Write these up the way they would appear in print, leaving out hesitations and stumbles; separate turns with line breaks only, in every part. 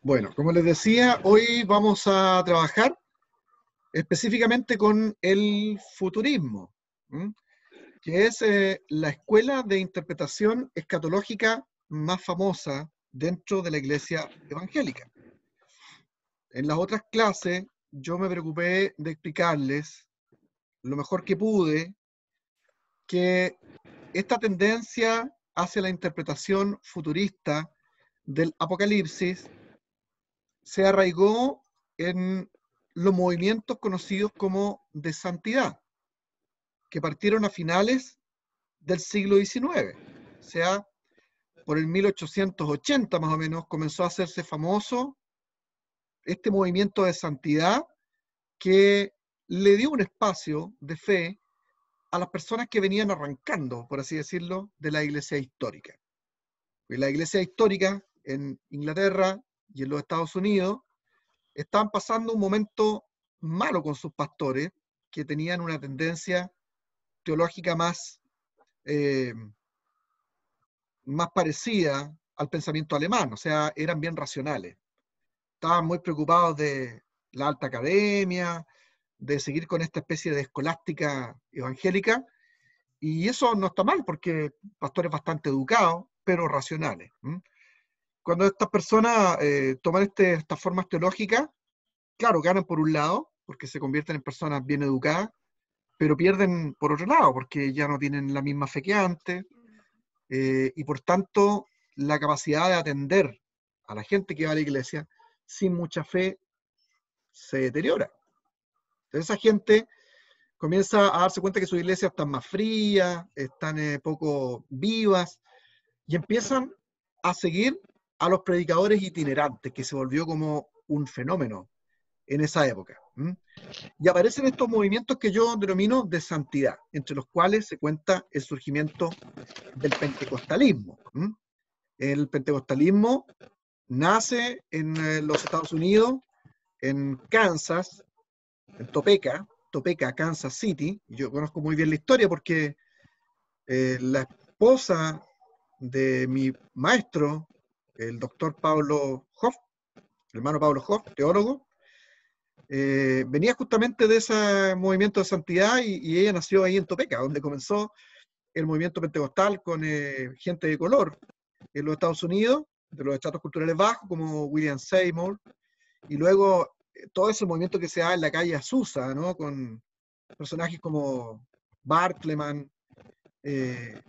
Bueno, como les decía, hoy vamos a trabajar específicamente con el futurismo, ¿m? Que es la escuela de interpretación escatológica más famosa dentro de la iglesia evangélica. En las otras clases yo me preocupé de explicarles lo mejor que pude que esta tendencia hacia la interpretación futurista del Apocalipsis se arraigó en los movimientos conocidos como de santidad, que partieron a finales del siglo XIX. O sea, por el 1880 más o menos comenzó a hacerse famoso este movimiento de santidad que le dio un espacio de fe a las personas que venían arrancando, por así decirlo, de la iglesia histórica. Y la iglesia histórica en Inglaterra y en los Estados Unidos estaban pasando un momento malo con sus pastores, que tenían una tendencia teológica más parecida al pensamiento alemán, o sea, eran bien racionales. Estaban muy preocupados de la alta academia, de seguir con esta especie de escolástica evangélica, y eso no está mal, porque pastores bastante educados, pero racionales. Cuando estas personas toman estas formas teológicas, claro, ganan por un lado, porque se convierten en personas bien educadas, pero pierden por otro lado, porque ya no tienen la misma fe que antes, y por tanto la capacidad de atender a la gente que va a la iglesia sin mucha fe se deteriora. Entonces esa gente comienza a darse cuenta que sus iglesias están más frías, están poco vivas, y empiezan a seguir a los predicadores itinerantes, que se volvió como un fenómeno en esa época. Y aparecen estos movimientos que yo denomino de santidad, entre los cuales se cuenta el surgimiento del pentecostalismo. El pentecostalismo nace en los Estados Unidos, en Kansas, en Topeka, Kansas City. Yo conozco muy bien la historia porque la esposa de mi maestro, el doctor Pablo Hoff, el hermano Pablo Hoff, teólogo, venía justamente de ese movimiento de santidad y ella nació ahí en Topeka, donde comenzó el movimiento pentecostal con gente de color en los Estados Unidos, de los estratos culturales bajos, como William Seymour, y luego todo ese movimiento que se da en la calle Azusa, ¿no? Con personajes como Bartleman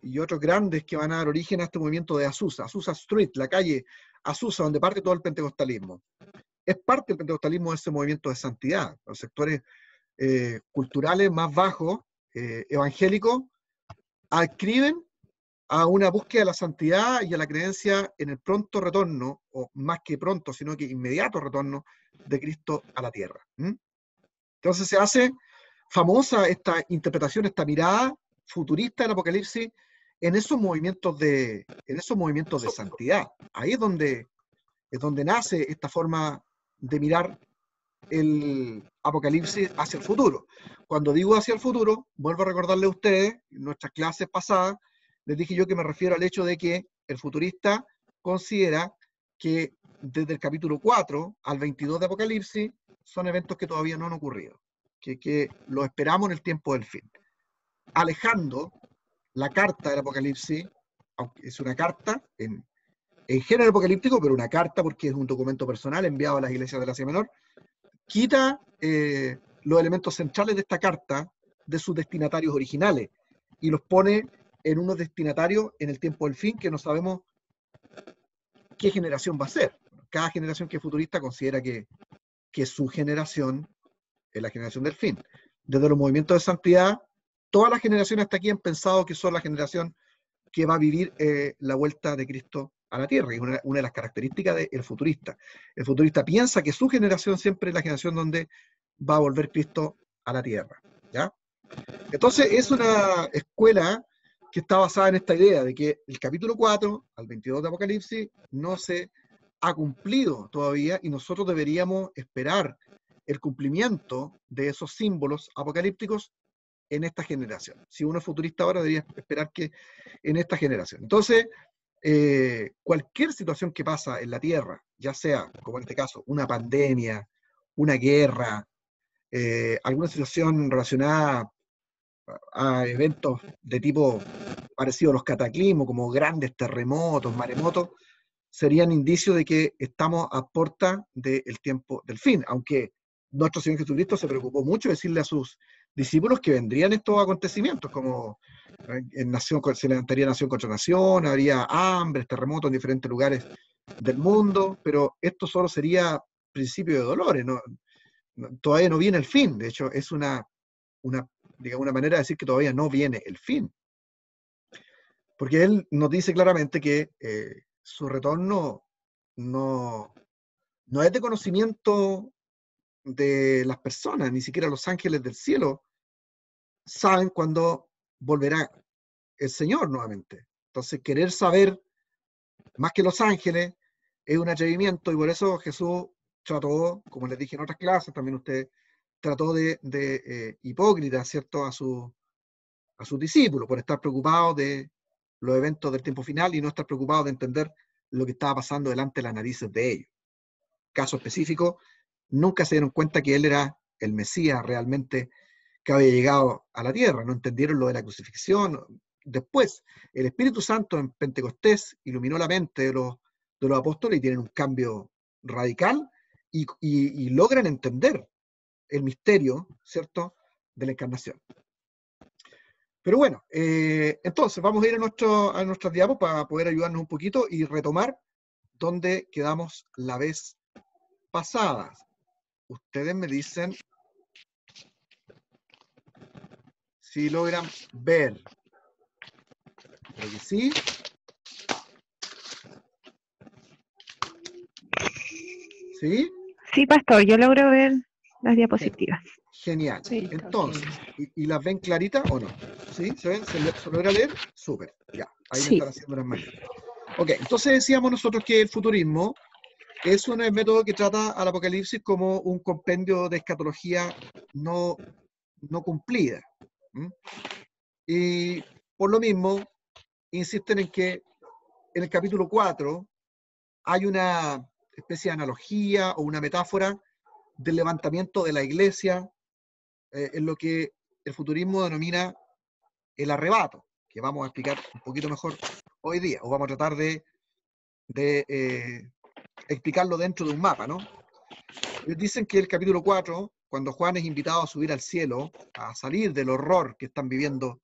y otros grandes que van a dar origen a este movimiento de Azusa, Azusa Street, la calle Azusa, donde parte todo el pentecostalismo. Es parte del pentecostalismo de ese movimiento de santidad. Los sectores culturales más bajos, evangélicos, adscriben a una búsqueda de la santidad y a la creencia en el pronto retorno, o más que pronto, sino que inmediato retorno de Cristo a la tierra. Entonces se hace famosa esta interpretación, esta mirada futurista del Apocalipsis en esos movimientos de santidad. Ahí es donde nace esta forma de mirar el Apocalipsis hacia el futuro. Cuando digo hacia el futuro, vuelvo a recordarle a ustedes, en nuestras clases pasadas, les dije yo que me refiero al hecho de que el futurista considera que desde el capítulo 4 al 22 de Apocalipsis son eventos que todavía no han ocurrido, que los esperamos en el tiempo del fin. Alejando la carta del Apocalipsis, aunque es una carta en género apocalíptico, pero una carta porque es un documento personal enviado a las iglesias del Asia Menor, quita los elementos centrales de esta carta de sus destinatarios originales y los pone en unos destinatarios en el tiempo del fin que no sabemos qué generación va a ser. Cada generación que es futurista considera que su generación es la generación del fin. Desde los movimientos de santidad, todas las generaciones hasta aquí han pensado que son la generación que va a vivir la vuelta de Cristo a la tierra, y una de las características del futurista. El futurista piensa que su generación siempre es la generación donde va a volver Cristo a la tierra. ¿Ya? Entonces es una escuela que está basada en esta idea de que el capítulo 4 al 22 de Apocalipsis no se ha cumplido todavía y nosotros deberíamos esperar el cumplimiento de esos símbolos apocalípticos en esta generación. Si uno es futurista ahora, debería esperar que en esta generación. Entonces, cualquier situación que pasa en la Tierra, ya sea, como en este caso, una pandemia, una guerra, alguna situación relacionada a eventos de tipo parecido a los cataclismos, como grandes terremotos, maremotos, serían indicios de que estamos a puerta del tiempo del fin, aunque nuestro Señor Jesucristo se preocupó mucho de decirle a sus discípulos que vendrían estos acontecimientos, como se levantaría nación contra nación, habría hambres, terremotos en diferentes lugares del mundo, pero esto solo sería principio de dolores, todavía no viene el fin. De hecho, es digamos, una manera de decir que todavía no viene el fin, porque él nos dice claramente que su retorno no es de conocimiento de las personas, ni siquiera los ángeles del cielo saben cuándo volverá el Señor nuevamente. Entonces, querer saber más que los ángeles es un atrevimiento, y por eso Jesús trató, como les dije en otras clases, también usted trató de hipócrita, ¿cierto?, a sus discípulos, por estar preocupados de los eventos del tiempo final y no estar preocupados de entender lo que estaba pasando delante de las narices de ellos. Caso específico, nunca se dieron cuenta que él era el Mesías realmente que había llegado a la tierra, no entendieron lo de la crucifixión. Después, el Espíritu Santo en Pentecostés iluminó la mente de los apóstoles y tienen un cambio radical y logran entender el misterio, ¿cierto?, de la encarnación. Pero bueno, entonces vamos a ir a nuestras diapos para poder ayudarnos un poquito y retomar donde quedamos la vez pasada. Ustedes me dicen si logran ver. Creo que sí. ¿Sí?
Sí, pastor, yo logro ver las diapositivas.
Genial.
Sí,
Entonces,
okay.
¿y las ven claritas o no? ¿Sí? ¿Se ven? ¿Se logra leer? Súper. Ya, ahí me
Sí.
están haciendo las manitas. Ok, entonces decíamos nosotros que el futurismo es un método que trata al apocalipsis como un compendio de escatología no cumplida. ¿Mm? Y por lo mismo, insisten en que en el capítulo 4 hay una especie de analogía o una metáfora del levantamiento de la iglesia en lo que el futurismo denomina el arrebato, que vamos a explicar un poquito mejor hoy día, o vamos a tratar de explicarlo dentro de un mapa, ¿no? Ellos dicen que el capítulo 4, cuando Juan es invitado a subir al cielo, a salir del horror que están viviendo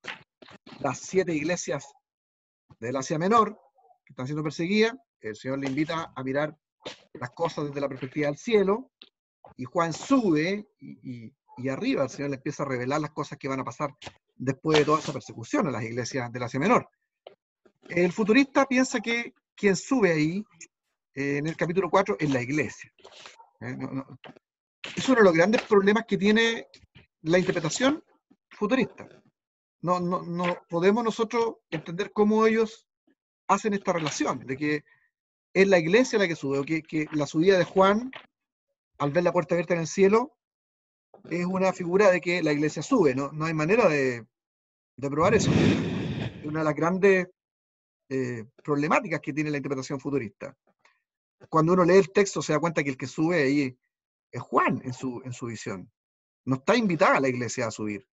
las 7 iglesias del Asia Menor, que están siendo perseguidas, el Señor le invita a mirar las cosas desde la perspectiva del cielo, y Juan sube y arriba el Señor le empieza a revelar las cosas que van a pasar después de toda esa persecución a las iglesias del Asia Menor. El futurista piensa que quien sube ahí, en el capítulo 4, es la iglesia. Es uno de los grandes problemas que tiene la interpretación futurista. No podemos nosotros entender cómo ellos hacen esta relación, de que es la iglesia la que sube, o que la subida de Juan, al ver la puerta abierta en el cielo, es una figura de que la iglesia sube. No hay manera de probar eso. Es una de las grandes problemáticas que tiene la interpretación futurista. Cuando uno lee el texto se da cuenta que el que sube ahí es Juan en su visión. No está invitada a la iglesia a subir,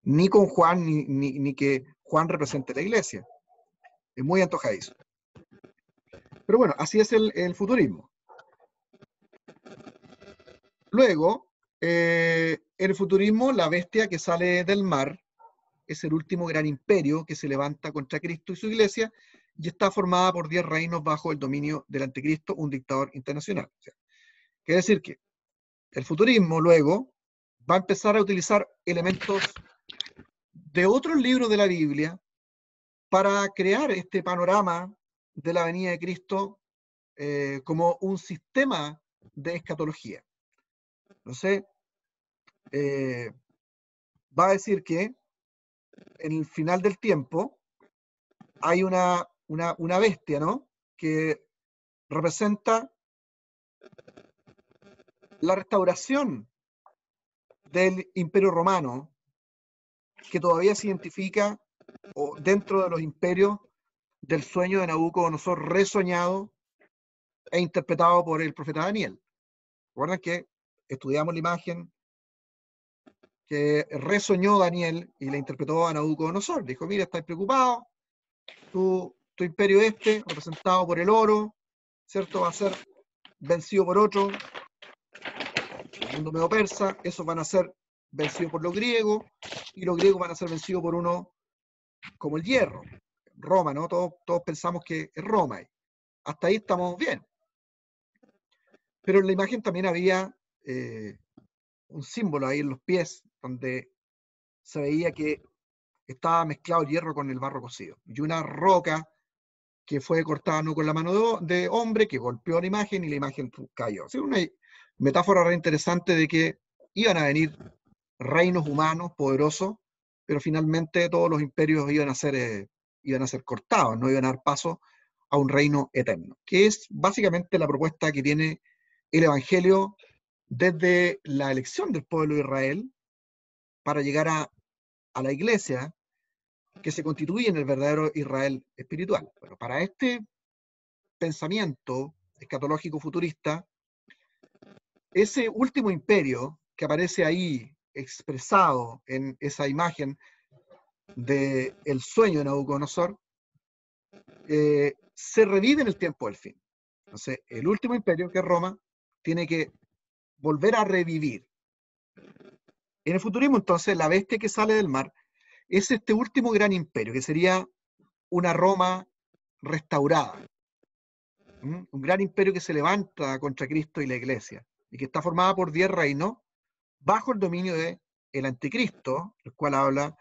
ni con Juan, ni que Juan represente la iglesia. Es muy antojadizo. Pero bueno, así es el futurismo. Luego, en el futurismo, la bestia que sale del mar es el último gran imperio que se levanta contra Cristo y su iglesia, y está formada por 10 reinos bajo el dominio del anticristo, un dictador internacional. O sea, quiere decir que el futurismo luego va a empezar a utilizar elementos de otros libros de la Biblia para crear este panorama de la venida de Cristo como un sistema de escatología. Entonces, va a decir que en el final del tiempo hay una bestia, ¿no?, que representa la restauración del Imperio Romano, que todavía se identifica dentro de los imperios del sueño de Nabucodonosor resoñado e interpretado por el profeta Daniel. Recuerden que estudiamos la imagen que resoñó Daniel y la interpretó a Nabucodonosor. Dijo, mira, estáis preocupados, tu imperio representado por el oro, ¿cierto? Va a ser vencido por otro, el mundo medo-persa, esos van a ser vencidos por los griegos, y los griegos van a ser vencidos por uno como el hierro, Roma, ¿no? Todos pensamos que es Roma. Hasta ahí estamos bien. Pero en la imagen también había un símbolo ahí en los pies, donde se veía que estaba mezclado el hierro con el barro cocido. Y una roca que fue cortada no con la mano de hombre, que golpeó la imagen y la imagen cayó. O sea, una metáfora re interesante de que iban a venir reinos humanos poderosos, pero finalmente todos los imperios iban a ser cortados, no iban a dar paso a un reino eterno, que es básicamente la propuesta que tiene el Evangelio desde la elección del pueblo de Israel para llegar a la iglesia que se constituye en el verdadero Israel espiritual. Bueno, para este pensamiento escatológico futurista, ese último imperio que aparece ahí expresado en esa imagen del sueño de Nabucodonosor, se revive en el tiempo del fin. Entonces, el último imperio, que es Roma, tiene que volver a revivir. En el futurismo, entonces, la bestia que sale del mar es este último gran imperio, que sería una Roma restaurada. Un gran imperio que se levanta contra Cristo y la Iglesia, y que está formada por 10 reinos bajo el dominio del anticristo, el cual habla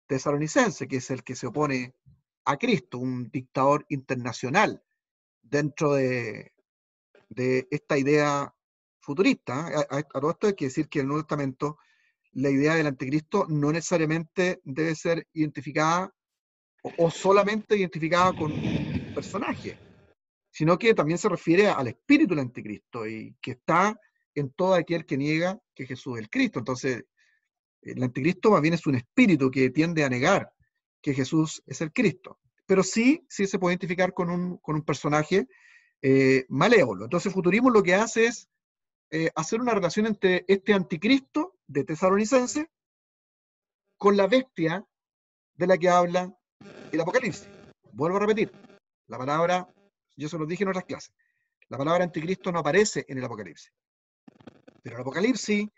Tesalonicense, que es el que se opone a Cristo, un dictador internacional dentro de esta idea futurista. A todo esto hay que decir que en el Nuevo Testamento la idea del anticristo no necesariamente debe ser identificada o solamente identificada con un personaje, sino que también se refiere al espíritu del anticristo y que está en todo aquel que niega que Jesús es el Cristo. Entonces, el anticristo más bien es un espíritu que tiende a negar que Jesús es el Cristo. Pero sí se puede identificar con un personaje malévolo. Entonces, el futurismo lo que hace es hacer una relación entre este anticristo de Tesalonicense con la bestia de la que habla el Apocalipsis. Vuelvo a repetir, la palabra, yo se lo dije en otras clases, la palabra anticristo no aparece en el Apocalipsis. Pero el Apocalipsis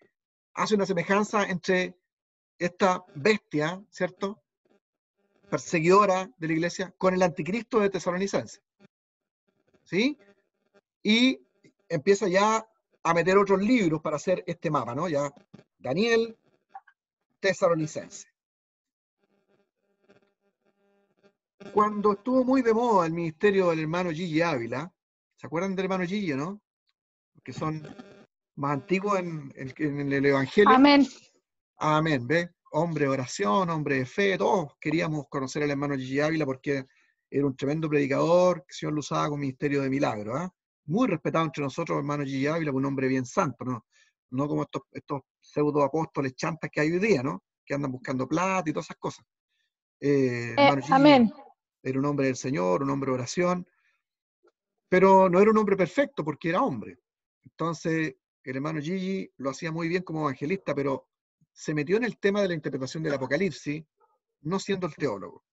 hace una semejanza entre esta bestia, ¿cierto?, perseguidora de la iglesia, con el anticristo de Tesalonicense. ¿Sí? Y empieza ya a meter otros libros para hacer este mapa, ¿no? Ya Daniel, Tesalonicense. Cuando estuvo muy de moda el ministerio del hermano Gigi Ávila, ¿se acuerdan del hermano Gigi, no? Que son más antiguos en el Evangelio.
Amén.
Amén, ¿ves? Hombre de oración, hombre de fe, todos queríamos conocer al hermano Gigi Ávila porque era un tremendo predicador, que el Señor lo usaba con ministerio de milagro, ¿eh? Muy respetado entre nosotros, hermano Gigi Ávila, un hombre bien santo, ¿no? No como estos pseudo apóstoles chantas que hay hoy día, ¿no? Que andan buscando plata y todas esas cosas. Hermano Gigi
Amén.
era un hombre del Señor, un hombre de oración, pero no era un hombre perfecto porque era hombre. Entonces, el hermano Gigi lo hacía muy bien como evangelista, pero se metió en el tema de la interpretación del Apocalipsis, no siendo el teólogo.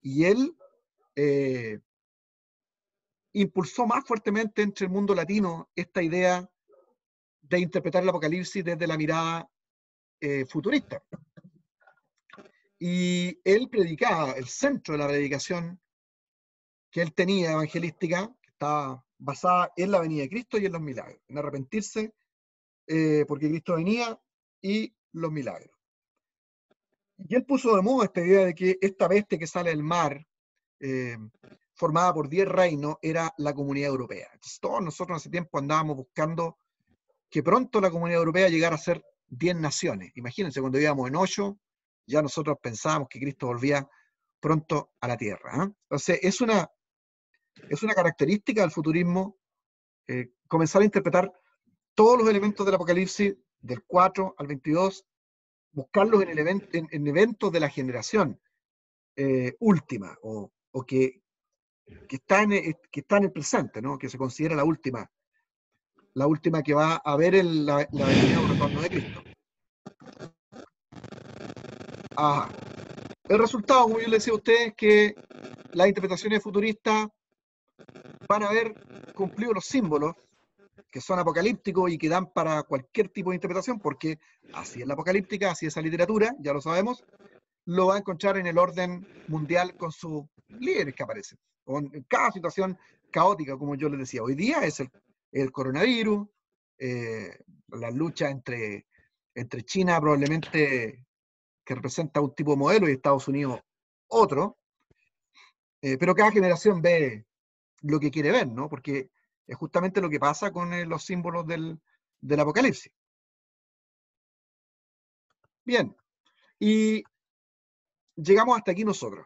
Y él impulsó más fuertemente entre el mundo latino esta idea de interpretar el Apocalipsis desde la mirada futurista. Y él predicaba, el centro de la predicación que él tenía evangelística, que estaba basada en la venida de Cristo y en los milagros, en arrepentirse porque Cristo venía y los milagros. Y él puso de moda esta idea de que esta bestia que sale del mar, formada por 10 reinos, era la Comunidad Europea. Entonces, todos nosotros en ese tiempo andábamos buscando que pronto la Comunidad Europea llegara a ser 10 naciones. Imagínense, cuando íbamos en 8, ya nosotros pensábamos que Cristo volvía pronto a la tierra. Entonces, es una característica del futurismo comenzar a interpretar todos los elementos del Apocalipsis, del 4 al 22, buscarlos en eventos de la generación última, o que que está en el presente, ¿no? Que se considera la última que va a haber en la venida o retorno de Cristo. Ajá. El resultado, como yo le decía a ustedes, es que las interpretaciones futuristas van a haber cumplido los símbolos que son apocalípticos y que dan para cualquier tipo de interpretación, porque así es la apocalíptica, así es la literatura, ya lo sabemos, lo va a encontrar en el orden mundial con sus líderes que aparecen, con cada situación caótica, como yo les decía. Hoy día es el coronavirus, la lucha entre China probablemente, que representa un tipo de modelo, y Estados Unidos otro, pero cada generación ve lo que quiere ver, ¿no? Porque es justamente lo que pasa con los símbolos del Apocalipsis. Bien, y llegamos hasta aquí nosotros.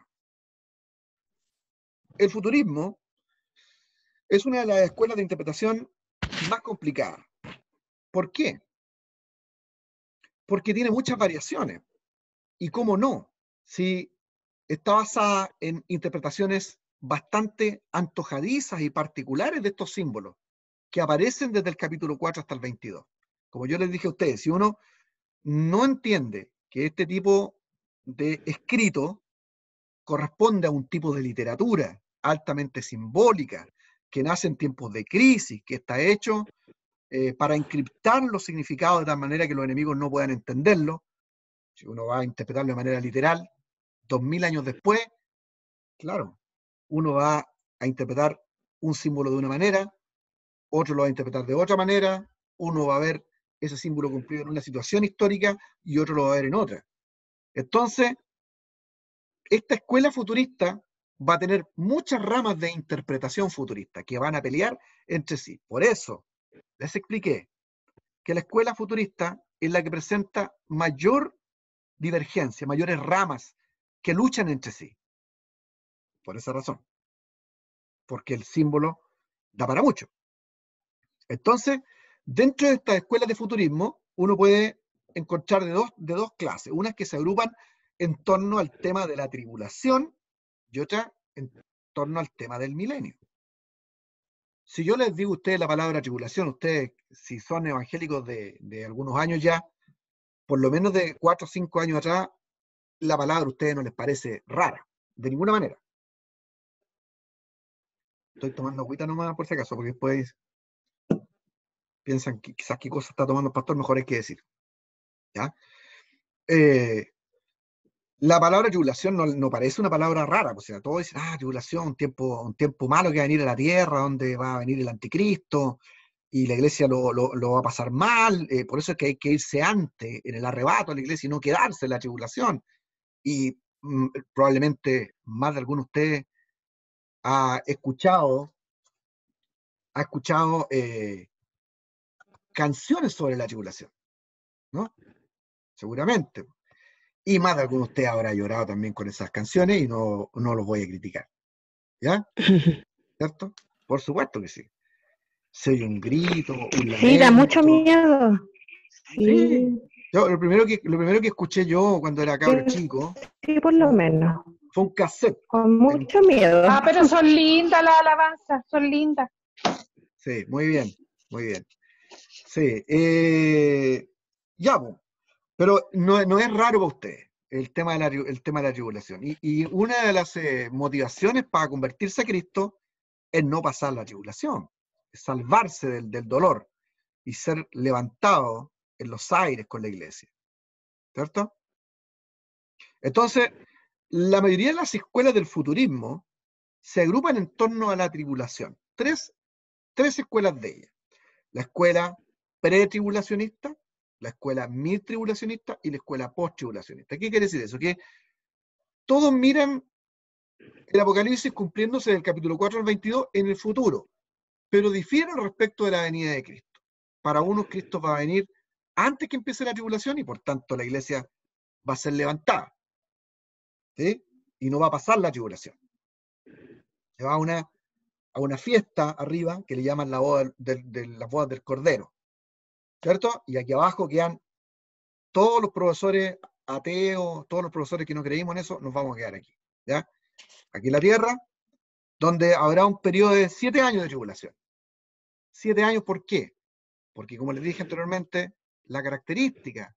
El futurismo es una de las escuelas de interpretación más complicadas. ¿Por qué? Porque tiene muchas variaciones. ¿Y cómo no? Si está basada en interpretaciones bastante antojadizas y particulares de estos símbolos, que aparecen desde el capítulo 4 hasta el 22. Como yo les dije a ustedes, si uno no entiende que este tipo de escrito corresponde a un tipo de literatura altamente simbólica, que nace en tiempos de crisis, que está hecho para encriptar los significados de tal manera que los enemigos no puedan entenderlo. Si uno va a interpretarlo de manera literal, 2000 años después, claro, uno va a interpretar un símbolo de una manera, otro lo va a interpretar de otra manera, uno va a ver ese símbolo cumplido en una situación histórica y otro lo va a ver en otra. Entonces, esta escuela futurista va a tener muchas ramas de interpretación futurista que van a pelear entre sí. Por eso, les expliqué que la escuela futurista es la que presenta mayor divergencia, mayores ramas que luchan entre sí. Por esa razón. Porque el símbolo da para mucho. Entonces, dentro de estas escuelas de futurismo, uno puede encontrar de dos clases. Unas que se agrupan en torno al tema de la tribulación y otras en torno al tema del milenio. Si yo les digo a ustedes la palabra tribulación, ustedes, si son evangélicos de algunos años ya, por lo menos de 4 o 5 años atrás, la palabra a ustedes no les parece rara, de ninguna manera. Estoy tomando agüita nomás por si acaso, porque después piensan que quizás qué cosa está tomando el pastor, mejor hay que decir. ¿Ya? La palabra tribulación no parece una palabra rara, pues, o sea, todos dicen, tribulación, un tiempo malo que va a venir a la tierra, donde va a venir el anticristo, y la iglesia lo va a pasar mal, por eso es que hay que irse antes, en el arrebato a la iglesia, y no quedarse en la tribulación. Y probablemente más de alguno de ustedes ha escuchado canciones sobre la tribulación, ¿no? Seguramente. Y más de alguno de ustedes habrá llorado también con esas canciones y no los voy a criticar. ¿Ya? ¿Cierto? Por supuesto que sí. Se oye un grito, un
Sí, da mucho
lamento.
miedo.
Sí.
Sí,
Yo, lo primero que escuché yo cuando era cabro chico
sí, por lo menos.
fue un cassette.
Con mucho miedo.
Pero son lindas las alabanzas, son lindas.
Sí, muy bien, muy bien. Sí, ya, pero no es raro para ustedes el tema de la tribulación. Y una de las motivaciones para convertirse a Cristo es no pasar la tribulación, es salvarse del dolor y ser levantado en los aires con la iglesia. ¿Cierto? Entonces, la mayoría de las escuelas del futurismo se agrupan en torno a la tribulación. Tres escuelas de ellas. La escuela pretribulacionista, la escuela mid-tribulacionista y la escuela post-tribulacionista. ¿Qué quiere decir eso? Que todos miran el Apocalipsis cumpliéndose del capítulo 4 al 22 en el futuro, pero difieren respecto de la venida de Cristo. Para unos, Cristo va a venir antes que empiece la tribulación y por tanto la iglesia va a ser levantada. ¿Sí? Y no va a pasar la tribulación. Se va a una fiesta arriba que le llaman la boda las bodas del Cordero. ¿Cierto? Y aquí abajo quedan todos los profesores ateos, todos los profesores que no creímos en eso, nos vamos a quedar aquí. ¿Ya? Aquí en la tierra, donde habrá un periodo de 7 años de tribulación. 7 años, ¿por qué? Porque, como les dije anteriormente, la característica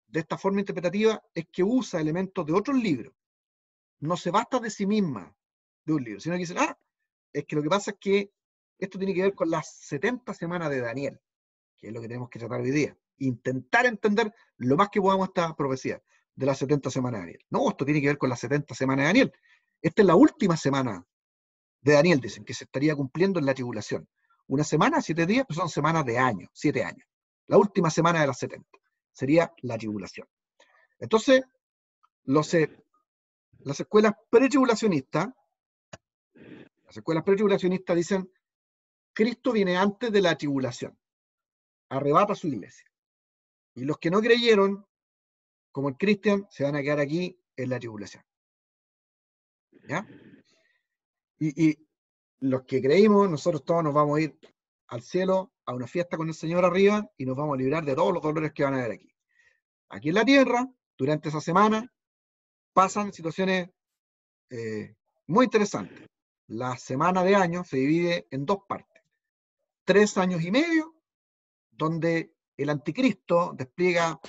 de esta forma interpretativa es que usa elementos de otros libros. No se basta de sí misma de un libro, sino que dicen, es que lo que pasa es que esto tiene que ver con las 70 semanas de Daniel, que es lo que tenemos que tratar hoy día. Intentar entender lo más que podamos esta profecía de las 70 semanas de Daniel. No, esto tiene que ver con las 70 semanas de Daniel. Esta es la última semana de Daniel, dicen, que se estaría cumpliendo en la tribulación. Una semana, 7 días, pues son semanas de años, 7 años. La última semana de las 70 sería la tribulación. Entonces, las escuelas pretribulacionistas dicen, Cristo viene antes de la tribulación, arrebata su iglesia. Y los que no creyeron, como el Cristian, se van a quedar aquí en la tribulación. ¿Ya? Y los que creímos, nosotros todos nos vamos a ir al cielo, a una fiesta con el Señor arriba, y nos vamos a librar de todos los dolores que van a haber aquí. Aquí en la tierra, durante esa semana, pasan situaciones muy interesantes. La semana de año se divide en 2 partes. 3 años y medio, donde el anticristo despliega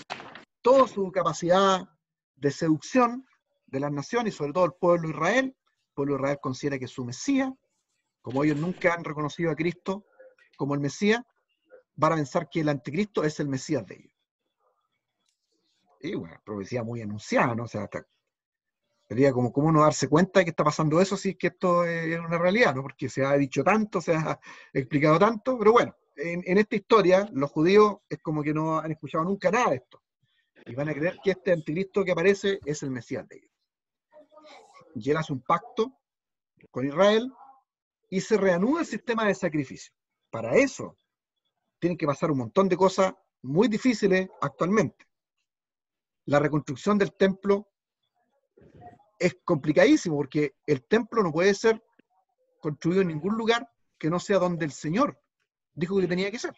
toda su capacidad de seducción de las naciones y sobre todo el pueblo de Israel. El pueblo de Israel considera que es su Mesías. Como ellos nunca han reconocido a Cristo como el Mesías, van a pensar que el anticristo es el Mesías de ellos. Y bueno, profecía muy anunciada, ¿no? O sea, sería como cómo no darse cuenta de que está pasando eso si es que esto es una realidad, ¿no? Porque se ha dicho tanto, se ha explicado tanto, pero bueno, en esta historia los judíos es como que no han escuchado nunca nada de esto. Y van a creer que este anticristo que aparece es el Mesías de ellos. Y él hace un pacto con Israel y se reanuda el sistema de sacrificio. Para eso tienen que pasar un montón de cosas muy difíciles actualmente. La reconstrucción del templo es complicadísimo porque el templo no puede ser construido en ningún lugar que no sea donde el Señor dijo que tenía que ser.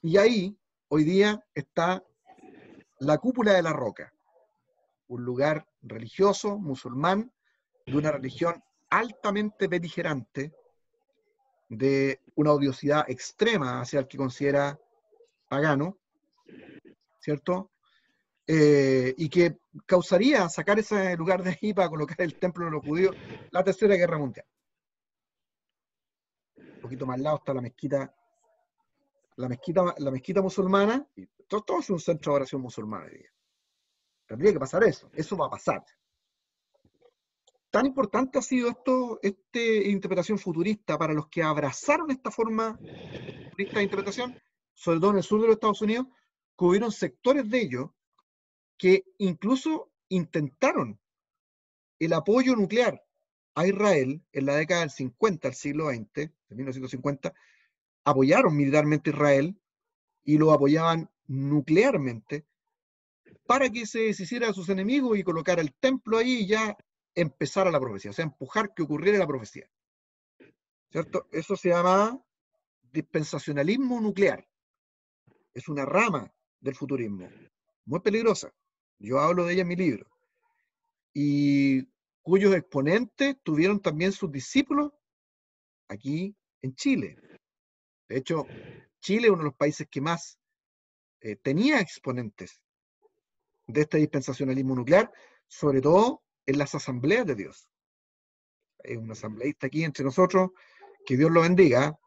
Y ahí, hoy día, está la Cúpula de la Roca, un lugar religioso, musulmán, de una religión altamente beligerante, de una odiosidad extrema hacia el que considera pagano, ¿cierto? Y que causaría sacar ese lugar de ahí para colocar el templo de los judíos, la Tercera Guerra Mundial. Un poquito más al lado está la mezquita musulmana, y todo es un centro de oración musulmana. Tendría que pasar eso va a pasar. Tan importante ha sido esta interpretación futurista para los que abrazaron esta forma futurista de interpretación, sobre todo en el sur de los Estados Unidos, que hubieron sectores de ellos que incluso intentaron el apoyo nuclear a Israel en la década del 50, del siglo XX, de 1950, apoyaron militarmente a Israel y lo apoyaban nuclearmente para que se deshiciera de sus enemigos y colocara el templo ahí y ya empezara la profecía, o sea, empujar que ocurriera la profecía. ¿Cierto? Eso se llama dispensacionalismo nuclear. Es una rama del futurismo, muy peligrosa. Yo hablo de ella en mi libro. Y cuyos exponentes tuvieron también sus discípulos aquí en Chile. De hecho, Chile es uno de los países que más tenía exponentes de este dispensacionalismo nuclear, sobre todo en las asambleas de Dios. Hay un asambleísta aquí entre nosotros, que Dios lo bendiga.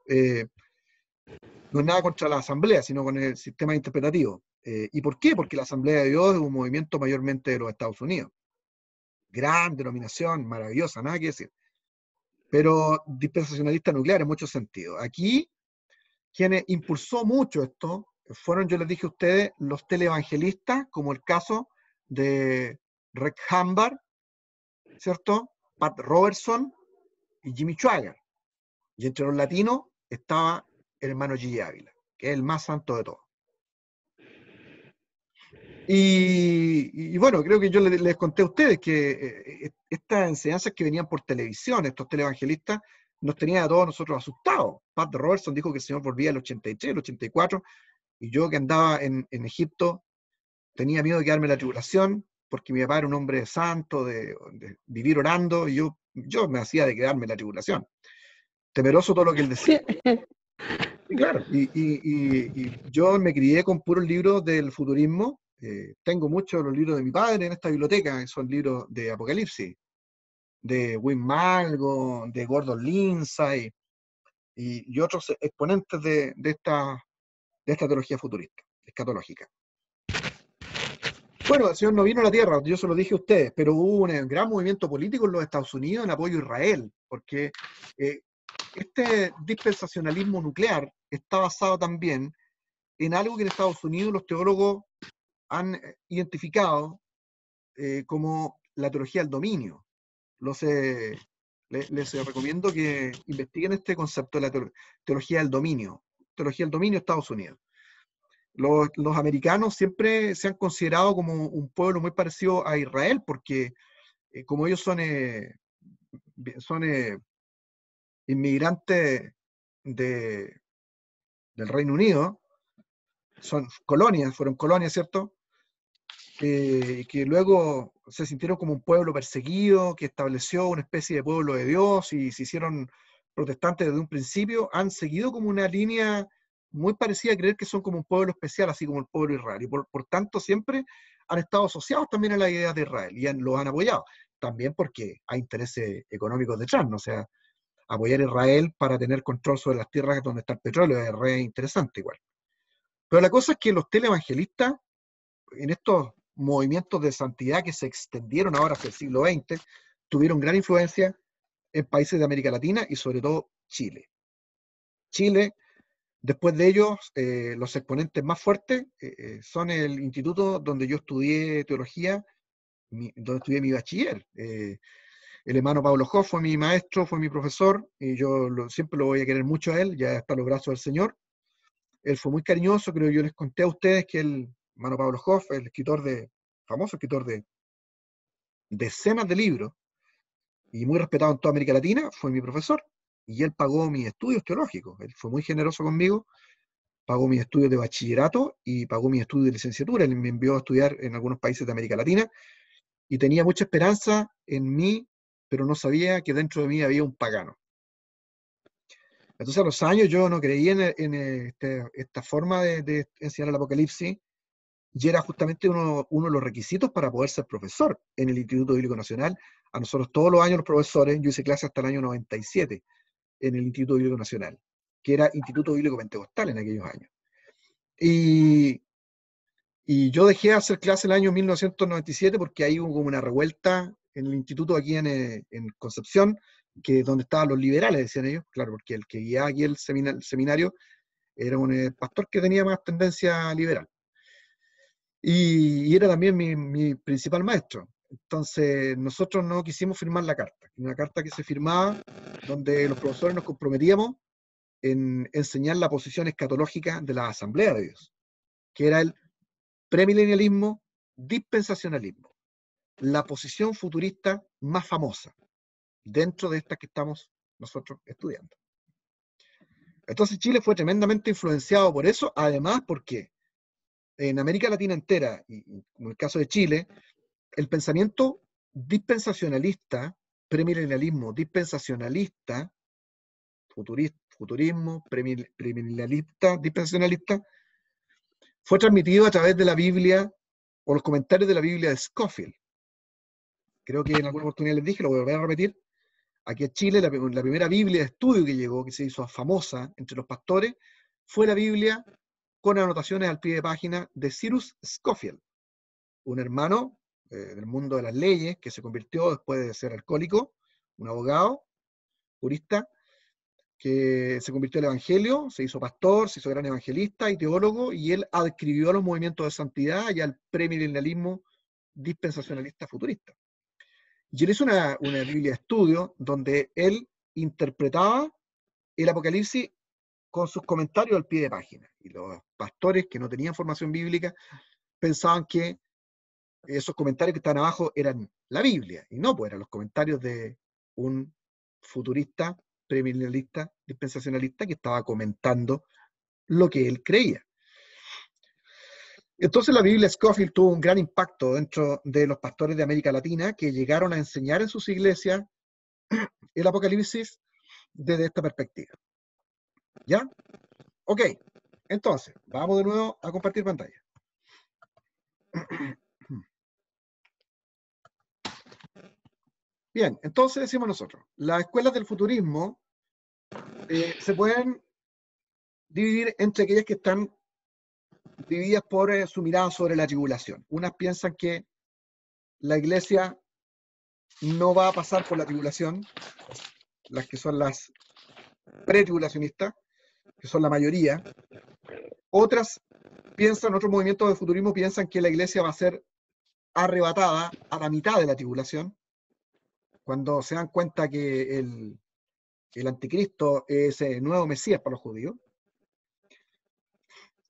No es nada contra la asamblea, sino con el sistema interpretativo. ¿Y por qué? Porque la Asamblea de Dios es un movimiento mayormente de los Estados Unidos. Gran denominación, maravillosa, nada que decir. Pero dispensacionalista nuclear en muchos sentidos. Aquí, quienes impulsó mucho esto, fueron, yo les dije a ustedes, los televangelistas, como el caso de Rick Hambar, ¿cierto? Pat Robertson y Jimmy Swaggart. Y entre los latinos estaba el hermano G. Ávila, que es el más santo de todos. Y bueno, creo que yo les conté a ustedes que estas enseñanzas que venían por televisión, estos televangelistas, nos tenían a todos nosotros asustados. Pat Robertson dijo que el Señor volvía el 83, el 84, y yo que andaba en Egipto tenía miedo de quedarme en la tribulación, porque mi papá era un hombre santo, de vivir orando, y yo yo me hacía de quedarme en la tribulación, temeroso todo lo que él decía. Y claro, y yo me crié con puros libros del futurismo. Tengo muchos de los libros de mi padre en esta biblioteca, que son libros de Apocalipsis, de Wim Malgo, de Gordon Lindsay y otros exponentes de esta teología futurista, escatológica. Bueno, el Señor no vino a la Tierra, yo se lo dije a ustedes, pero hubo un gran movimiento político en los Estados Unidos en apoyo a Israel, porque este dispensacionalismo nuclear está basado también en algo que en Estados Unidos los teólogos han identificado como la teología del dominio. Les recomiendo que investiguen este concepto de la teología del dominio. Teología del dominio de Estados Unidos. Los americanos siempre se han considerado como un pueblo muy parecido a Israel, porque como ellos son inmigrantes del Reino Unido, fueron colonias, ¿cierto? Que luego se sintieron como un pueblo perseguido, que estableció una especie de pueblo de Dios y se hicieron protestantes desde un principio, han seguido como una línea muy parecida a creer que son como un pueblo especial, así como el pueblo de Israel, y por tanto siempre han estado asociados también a la idea de Israel, y los han apoyado, también porque hay intereses económicos detrás, ¿no? O sea, apoyar a Israel para tener control sobre las tierras donde está el petróleo es re interesante igual. Pero la cosa es que los televangelistas, en estos movimientos de santidad que se extendieron ahora hacia el siglo XX, tuvieron gran influencia en países de América Latina y sobre todo Chile. Chile, después de ellos, los exponentes más fuertes son el instituto donde yo estudié teología, donde estudié mi bachiller. El hermano Pablo Hoff fue mi maestro, fue mi profesor, y yo siempre lo voy a querer mucho a él, ya está a los brazos del Señor. Él fue muy cariñoso, creo que yo les conté a ustedes que el hermano Pablo Hoff, el famoso escritor de decenas de libros, y muy respetado en toda América Latina, fue mi profesor, y él pagó mis estudios teológicos. Él fue muy generoso conmigo, pagó mis estudios de bachillerato y pagó mis estudios de licenciatura. Él me envió a estudiar en algunos países de América Latina, y tenía mucha esperanza en mí, pero no sabía que dentro de mí había un pagano. Entonces a los años yo no creía en esta forma de enseñar el Apocalipsis, y era justamente uno de los requisitos para poder ser profesor en el Instituto Bíblico Nacional. A nosotros todos los años los profesores, yo hice clase hasta el año 97 en el Instituto Bíblico Nacional, que era Instituto Bíblico Pentecostal en aquellos años. Y yo dejé de hacer clase el año 1997 porque ahí hubo como una revuelta en el instituto aquí en Concepción, donde estaban los liberales, decían ellos, claro, porque el que guiaba aquí el seminario era un pastor que tenía más tendencia liberal. Y era también mi principal maestro. Entonces, nosotros no quisimos firmar la carta. Una carta que se firmaba donde los profesores nos comprometíamos en enseñar la posición escatológica de la Asamblea de Dios, que era el premilenialismo, dispensacionalismo, la posición futurista más famosa dentro de esta que estamos nosotros estudiando. Entonces, Chile fue tremendamente influenciado por eso, además porque en América Latina entera, y en el caso de Chile, el pensamiento dispensacionalista, premilenialismo dispensacionalista, futurismo, premilenialista, dispensacionalista, fue transmitido a través de la Biblia o los comentarios de la Biblia de Scofield. Creo que en alguna oportunidad les dije, lo voy a volver a repetir. Aquí en Chile, la primera Biblia de estudio que llegó, que se hizo famosa entre los pastores, fue la Biblia con anotaciones al pie de página de Cyrus Scofield, un hermano del mundo de las leyes que se convirtió después de ser alcohólico, un abogado, jurista, que se convirtió al evangelio, se hizo pastor, se hizo gran evangelista y teólogo, y él adscribió a los movimientos de santidad y al premilenialismo dispensacionalista futurista. Y él hizo una Biblia de estudio donde él interpretaba el Apocalipsis con sus comentarios al pie de página. Y los pastores que no tenían formación bíblica pensaban que esos comentarios que estaban abajo eran la Biblia, y no, pues eran los comentarios de un futurista, premilenialista, dispensacionalista que estaba comentando lo que él creía. Entonces la Biblia Scofield tuvo un gran impacto dentro de los pastores de América Latina que llegaron a enseñar en sus iglesias el Apocalipsis desde esta perspectiva. ¿Ya? Ok, entonces, vamos de nuevo a compartir pantalla. Bien, entonces decimos nosotros, las escuelas del futurismo se pueden dividir entre aquellas que están divididas por su mirada sobre la tribulación. Unas piensan que la iglesia no va a pasar por la tribulación, las que son las pretribulacionistas, que son la mayoría. Otros movimientos de futurismo piensan que la iglesia va a ser arrebatada a la mitad de la tribulación, cuando se dan cuenta que el anticristo es el nuevo Mesías para los judíos.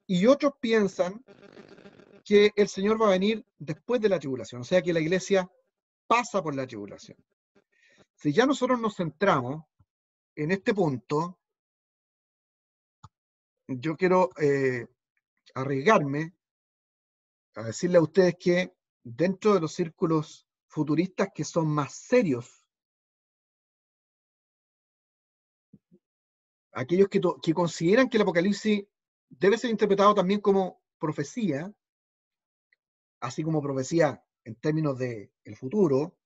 Y otros piensan que el Señor va a venir después de la tribulación, o sea que la iglesia pasa por la tribulación. Si ya nosotros nos centramos en este punto, yo quiero arriesgarme a decirle a ustedes que dentro de los círculos futuristas que son más serios, aquellos que consideran que el Apocalipsis debe ser interpretado también como profecía, así como profecía en términos del futuro,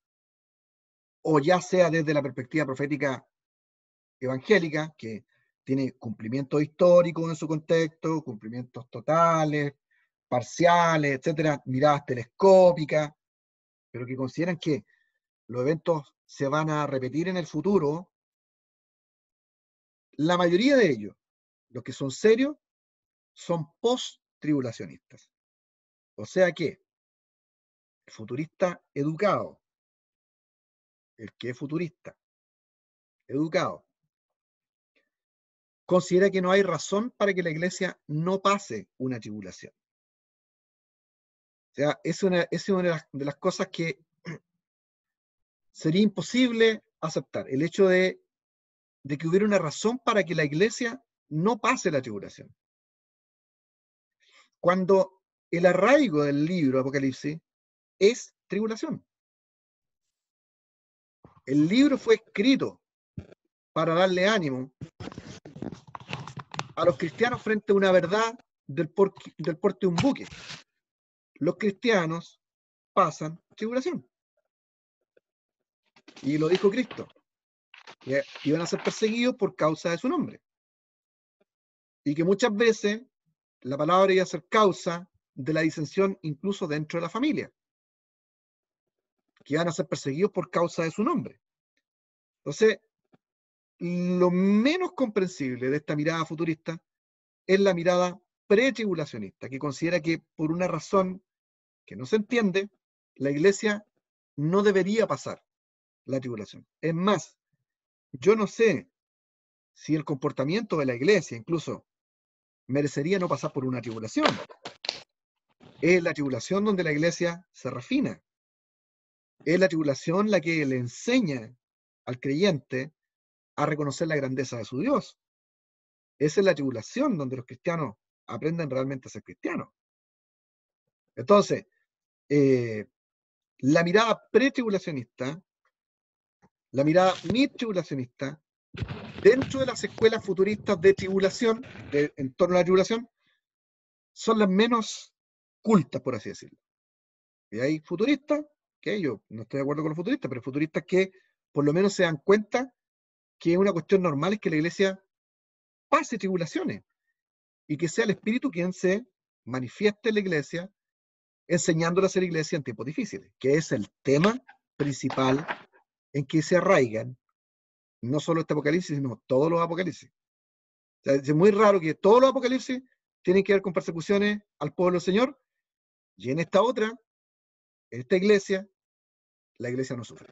o ya sea desde la perspectiva profética evangélica, que tiene cumplimientos históricos en su contexto, cumplimientos totales, parciales, etcétera, miradas telescópicas, pero que consideran que los eventos se van a repetir en el futuro. La mayoría de ellos, los que son serios, son post-tribulacionistas. O sea que el futurista educado, el que es futurista educado, considera que no hay razón para que la iglesia no pase una tribulación. O sea, es una de las cosas que sería imposible aceptar, el hecho de que hubiera una razón para que la iglesia no pase la tribulación. Cuando el arraigo del libro Apocalipsis es tribulación. El libro fue escrito para darle ánimo a los cristianos frente a una verdad del porte de un buque. Los cristianos pasan tribulación. Y lo dijo Cristo, que iban a ser perseguidos por causa de su nombre. Y que muchas veces la palabra iba a ser causa de la disensión incluso dentro de la familia. Que iban a ser perseguidos por causa de su nombre. Entonces, lo menos comprensible de esta mirada futurista es la mirada pretribulacionista, que considera que por una razón que no se entiende, la iglesia no debería pasar la tribulación. Es más, yo no sé si el comportamiento de la iglesia incluso merecería no pasar por una tribulación. Es la tribulación donde la iglesia se refina. Es la tribulación la que le enseña al creyente a reconocer la grandeza de su Dios. Esa es la tribulación donde los cristianos aprenden realmente a ser cristianos. Entonces, la mirada pretribulacionista, la mirada mid-tribulacionista, dentro de las escuelas futuristas de tribulación, en torno a la tribulación, son las menos cultas, por así decirlo. Y hay futuristas, que yo no estoy de acuerdo con los futuristas, pero futuristas que por lo menos se dan cuenta que una cuestión normal es que la iglesia pase tribulaciones y que sea el Espíritu quien se manifieste en la iglesia, enseñándole a ser iglesia en tiempos difíciles, que es el tema principal en que se arraigan no solo este Apocalipsis, sino todos los Apocalipsis. O sea, es muy raro que todos los Apocalipsis tienen que ver con persecuciones al pueblo del Señor, y en esta otra, en esta iglesia, la iglesia no sufre.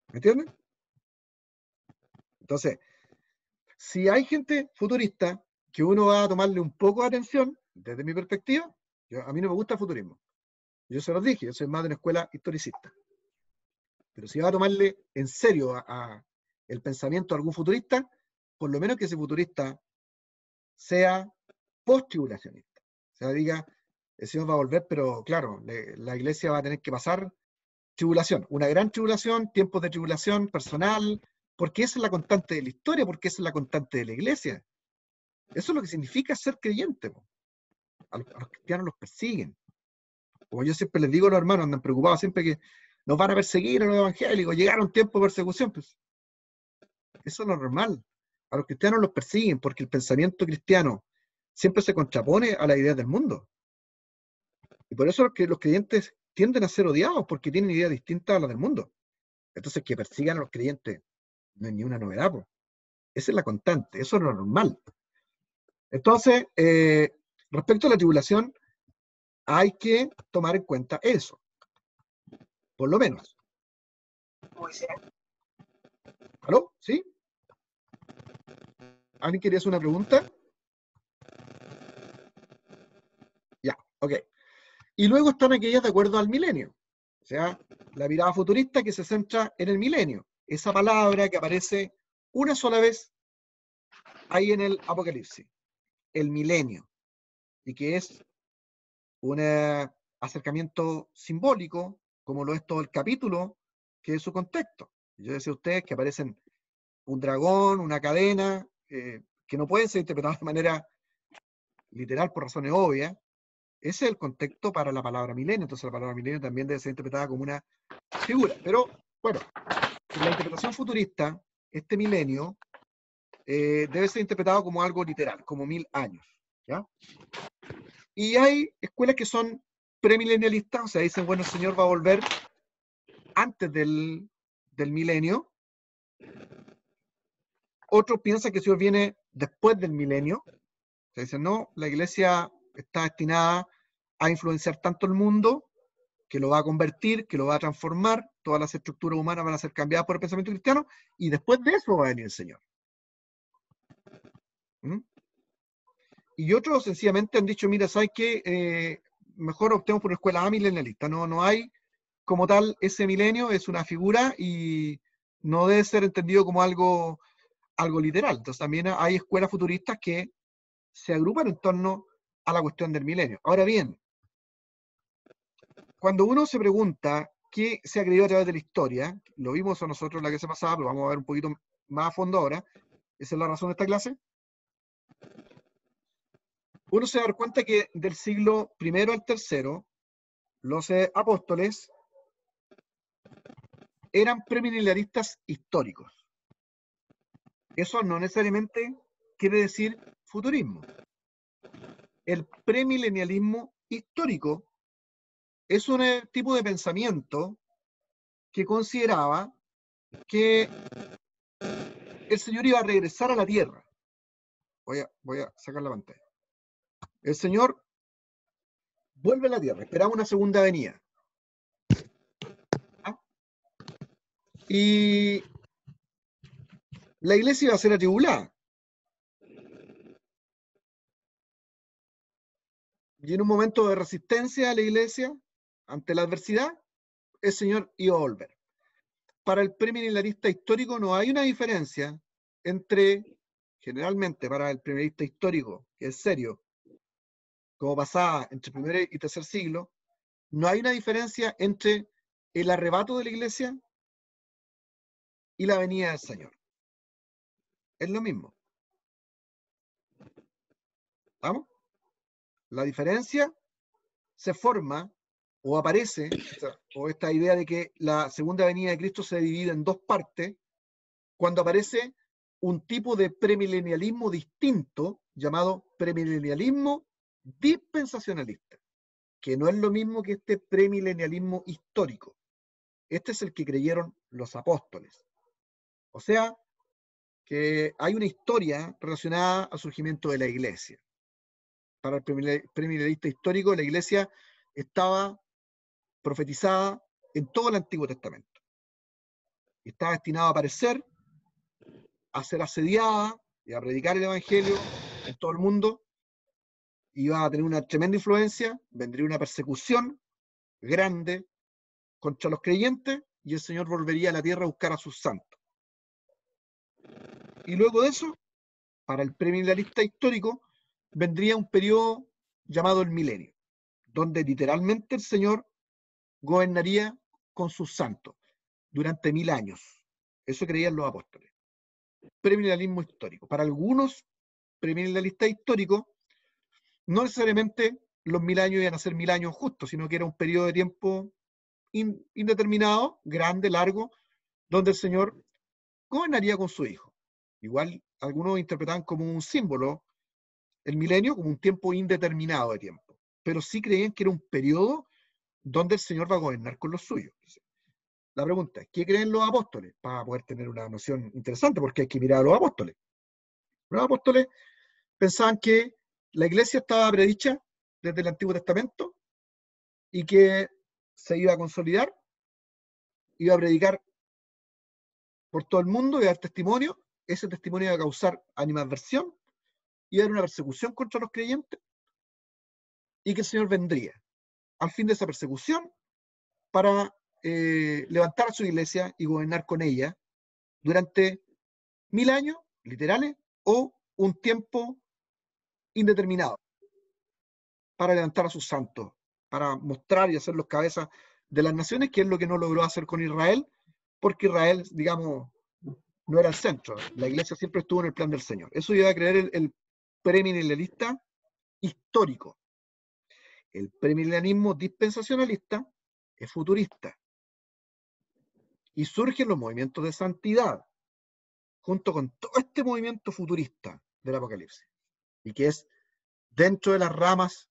¿Me entienden? Entonces, si hay gente futurista que uno va a tomarle un poco de atención, desde mi perspectiva, a mí no me gusta el futurismo. Yo se los dije, yo soy más de una escuela historicista. Pero si va a tomarle en serio a el pensamiento de algún futurista, por lo menos que ese futurista sea post-tribulacionista. O sea, diga, el Señor va a volver, pero claro, la iglesia va a tener que pasar tribulación, una gran tribulación, tiempos de tribulación personal, porque esa es la constante de la historia, porque esa es la constante de la iglesia. Eso es lo que significa ser creyente. A los cristianos los persiguen. Como yo siempre les digo a los hermanos, andan preocupados siempre que nos van a perseguir a los evangélicos, llegaron tiempos de persecución. Pues eso es lo normal. A los cristianos los persiguen porque el pensamiento cristiano siempre se contrapone a las ideas del mundo. Y por eso es que los creyentes tienden a ser odiados porque tienen ideas distintas a las del mundo. Entonces, que persigan a los creyentes no es ni una novedad. Po. Esa es la constante, eso es lo normal. Entonces, respecto a la tribulación, hay que tomar en cuenta eso. Por lo menos. ¿Aló? ¿Sí? ¿Alguien quería hacer una pregunta? Ya, ok. Y luego están aquellas de acuerdo al milenio. O sea, la mirada futurista que se centra en el milenio. Esa palabra que aparece una sola vez ahí en el Apocalipsis. El milenio. Y que es un acercamiento simbólico, como lo es todo el capítulo, que es su contexto. Yo decía a ustedes que aparecen un dragón, una cadena, que no pueden ser interpretados de manera literal por razones obvias. Ese es el contexto para la palabra milenio. Entonces la palabra milenio también debe ser interpretada como una figura. Pero, bueno, en la interpretación futurista, este milenio debe ser interpretado como algo literal, como 1000 años. ¿Ya? Y hay escuelas que son premilenialistas, o sea, dicen, bueno, el Señor va a volver antes del milenio. Otros piensan que el Señor viene después del milenio. O sea, dicen, no, la iglesia está destinada a influenciar tanto el mundo que lo va a convertir, que lo va a transformar, todas las estructuras humanas van a ser cambiadas por el pensamiento cristiano, y después de eso va a venir el Señor. ¿Mm? Y otros sencillamente han dicho, mira, ¿sabes qué? Mejor optemos por una escuela amilenialista. No hay como tal ese milenio, es una figura y no debe ser entendido como algo literal. Entonces también hay escuelas futuristas que se agrupan en torno a la cuestión del milenio. Ahora bien, cuando uno se pregunta qué se ha creído a través de la historia, lo vimos a nosotros en la clase pasada, pero vamos a ver un poquito más a fondo ahora, esa es la razón de esta clase, uno se da cuenta que del siglo I al III, los apóstoles eran premilenialistas históricos. Eso no necesariamente quiere decir futurismo. El premilenialismo histórico es un tipo de pensamiento que consideraba que el Señor iba a regresar a la tierra. Voy a sacar la pantalla. El Señor vuelve a la tierra, esperaba una segunda venida. ¿Ah? Y la iglesia iba a ser atribulada. Y en un momento de resistencia a la iglesia, ante la adversidad, el Señor iba a volver. Para el premilenialista histórico no hay una diferencia entre, generalmente para el premilenialista histórico, que es serio, como pasaba entre el primer y tercer siglo, no hay una diferencia entre el arrebato de la iglesia y la venida del Señor. Es lo mismo. ¿Vamos? La diferencia se forma o aparece, o esta idea de que la segunda venida de Cristo se divide en dos partes, cuando aparece un tipo de premilenialismo distinto llamado premilenialismo dispensacionalista, que no es lo mismo que este premilenialismo histórico. Este es el que creyeron los apóstoles. O sea, que hay una historia relacionada al surgimiento de la iglesia. Para el premilenialista histórico, la iglesia estaba profetizada en todo el Antiguo Testamento. Y estaba destinada a aparecer, a ser asediada y a predicar el Evangelio en todo el mundo. Iba a tener una tremenda influencia, vendría una persecución grande contra los creyentes y el Señor volvería a la tierra a buscar a sus santos. Y luego de eso, para el premilenialista histórico, vendría un periodo llamado el milenio, donde literalmente el Señor gobernaría con sus santos durante 1000 años. Eso creían los apóstoles. Premilenialismo histórico. Para algunos premilenialistas históricos, no necesariamente los 1000 años iban a ser 1000 años justos, sino que era un periodo de tiempo indeterminado, grande, largo, donde el Señor gobernaría con su Hijo. Igual algunos interpretaban como un símbolo el milenio, como un tiempo indeterminado de tiempo, pero sí creían que era un periodo donde el Señor va a gobernar con los suyos. La pregunta es, ¿qué creen los apóstoles? Para poder tener una noción interesante, porque hay que mirar a los apóstoles. Los apóstoles pensaban que la iglesia estaba predicha desde el Antiguo Testamento y que se iba a consolidar, iba a predicar por todo el mundo, iba a dar testimonio, ese testimonio iba a causar animadversión, iba a haber una persecución contra los creyentes y que el Señor vendría al fin de esa persecución para levantar a su iglesia y gobernar con ella durante 1000 años, literales, o un tiempo indeterminado, para levantar a sus santos, para mostrar y hacer los cabezas de las naciones, que es lo que no logró hacer con Israel, porque Israel, digamos, no era el centro. La iglesia siempre estuvo en el plan del Señor. Eso iba a creer el premilenialista histórico. El premilenialismo dispensacionalista es futurista. Y surgen los movimientos de santidad, junto con todo este movimiento futurista del Apocalipsis, y que es dentro de las ramas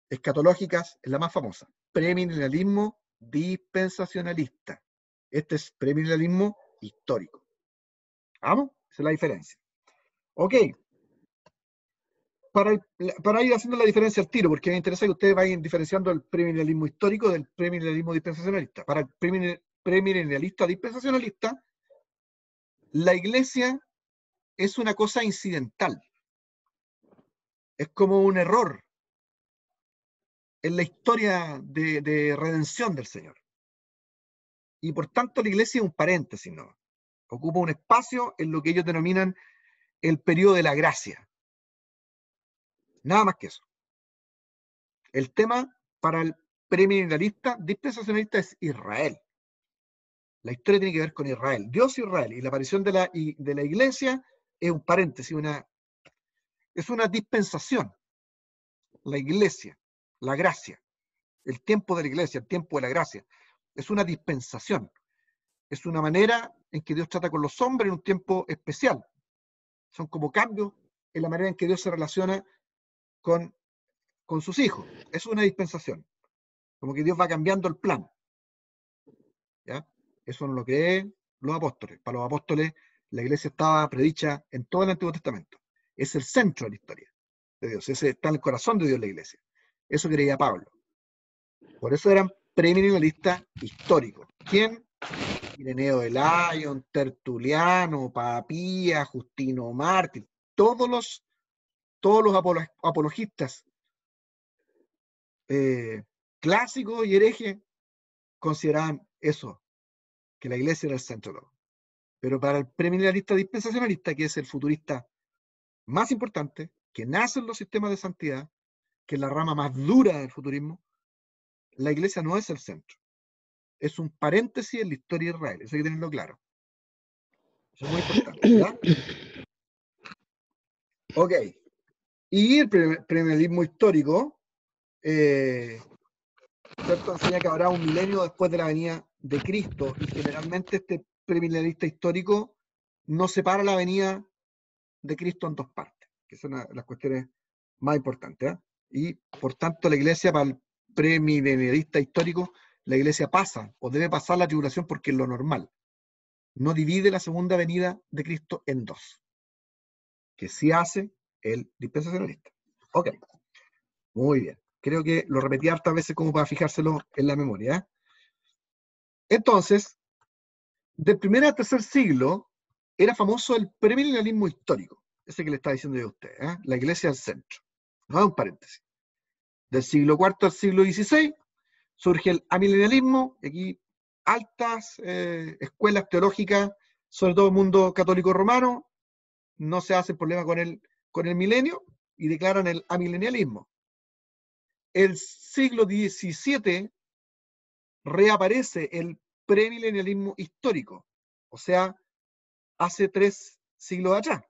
escatológicas, es la más famosa, premilenialismo dispensacionalista. Este es premilenialismo histórico. ¿Vamos? Esa es la diferencia. Ok. Para ir haciendo la diferencia al tiro, porque me interesa que ustedes vayan diferenciando el premilenialismo histórico del premilenialismo dispensacionalista. Para el premilenialista dispensacionalista, la iglesia es una cosa incidental. Es como un error en la historia de redención del Señor. Y por tanto la iglesia es un paréntesis, ¿no? Ocupa un espacio en lo que ellos denominan el periodo de la gracia. Nada más que eso. El tema para el premilenialista dispensacionalista es Israel. La historia tiene que ver con Israel. Dios y Israel. Y la aparición de la iglesia es un paréntesis, es una dispensación. La iglesia, la gracia, el tiempo de la iglesia, el tiempo de la gracia, es una dispensación. Es una manera en que Dios trata con los hombres en un tiempo especial. Son como cambios en la manera en que Dios se relaciona con sus hijos. Es una dispensación. Como que Dios va cambiando el plan. ¿Ya? Eso no lo creen los apóstoles. Para los apóstoles, la iglesia estaba predicha en todo el Antiguo Testamento. Es el centro de la historia de Dios. Ese está en el corazón de Dios la iglesia. Eso creía Pablo. Por eso eran premilenialistas históricos. ¿Quién? Ireneo de Lyon, Tertuliano, Papía, Justino Mártir, todos los apologistas clásicos y herejes consideraban eso, que la iglesia era el centro de todo. Pero para el premilenialista dispensacionalista, que es el futurista más importante, que nace en los sistemas de santidad, que es la rama más dura del futurismo, la iglesia no es el centro. Es un paréntesis en la historia de Israel. Eso hay que tenerlo claro. Eso es muy importante, ¿ya? Ok. Y el premilenialismo histórico enseña que habrá un milenio después de la venida de Cristo, y generalmente este premilenialista histórico no separa la venida de Cristo en dos partes, que son las cuestiones más importantes. Y por tanto la iglesia, para el premilenialista histórico, la iglesia pasa o debe pasar la tribulación porque es lo normal. No divide la segunda venida de Cristo en dos, que sí hace el dispensacionalista. Ok, muy bien. Creo que lo repetí hartas veces como para fijárselo en la memoria. Entonces, del primer al tercer siglo era famoso el premilenialismo histórico, ese que le está diciendo yo a usted, la iglesia al centro. No es un paréntesis. Del siglo IV al siglo XVI surge el amilenialismo, aquí altas escuelas teológicas, sobre todo el mundo católico romano, no se hace problema con el milenio y declaran el amilenialismo. El siglo XVII reaparece el premilenialismo histórico, o sea, hace 3 siglos atrás.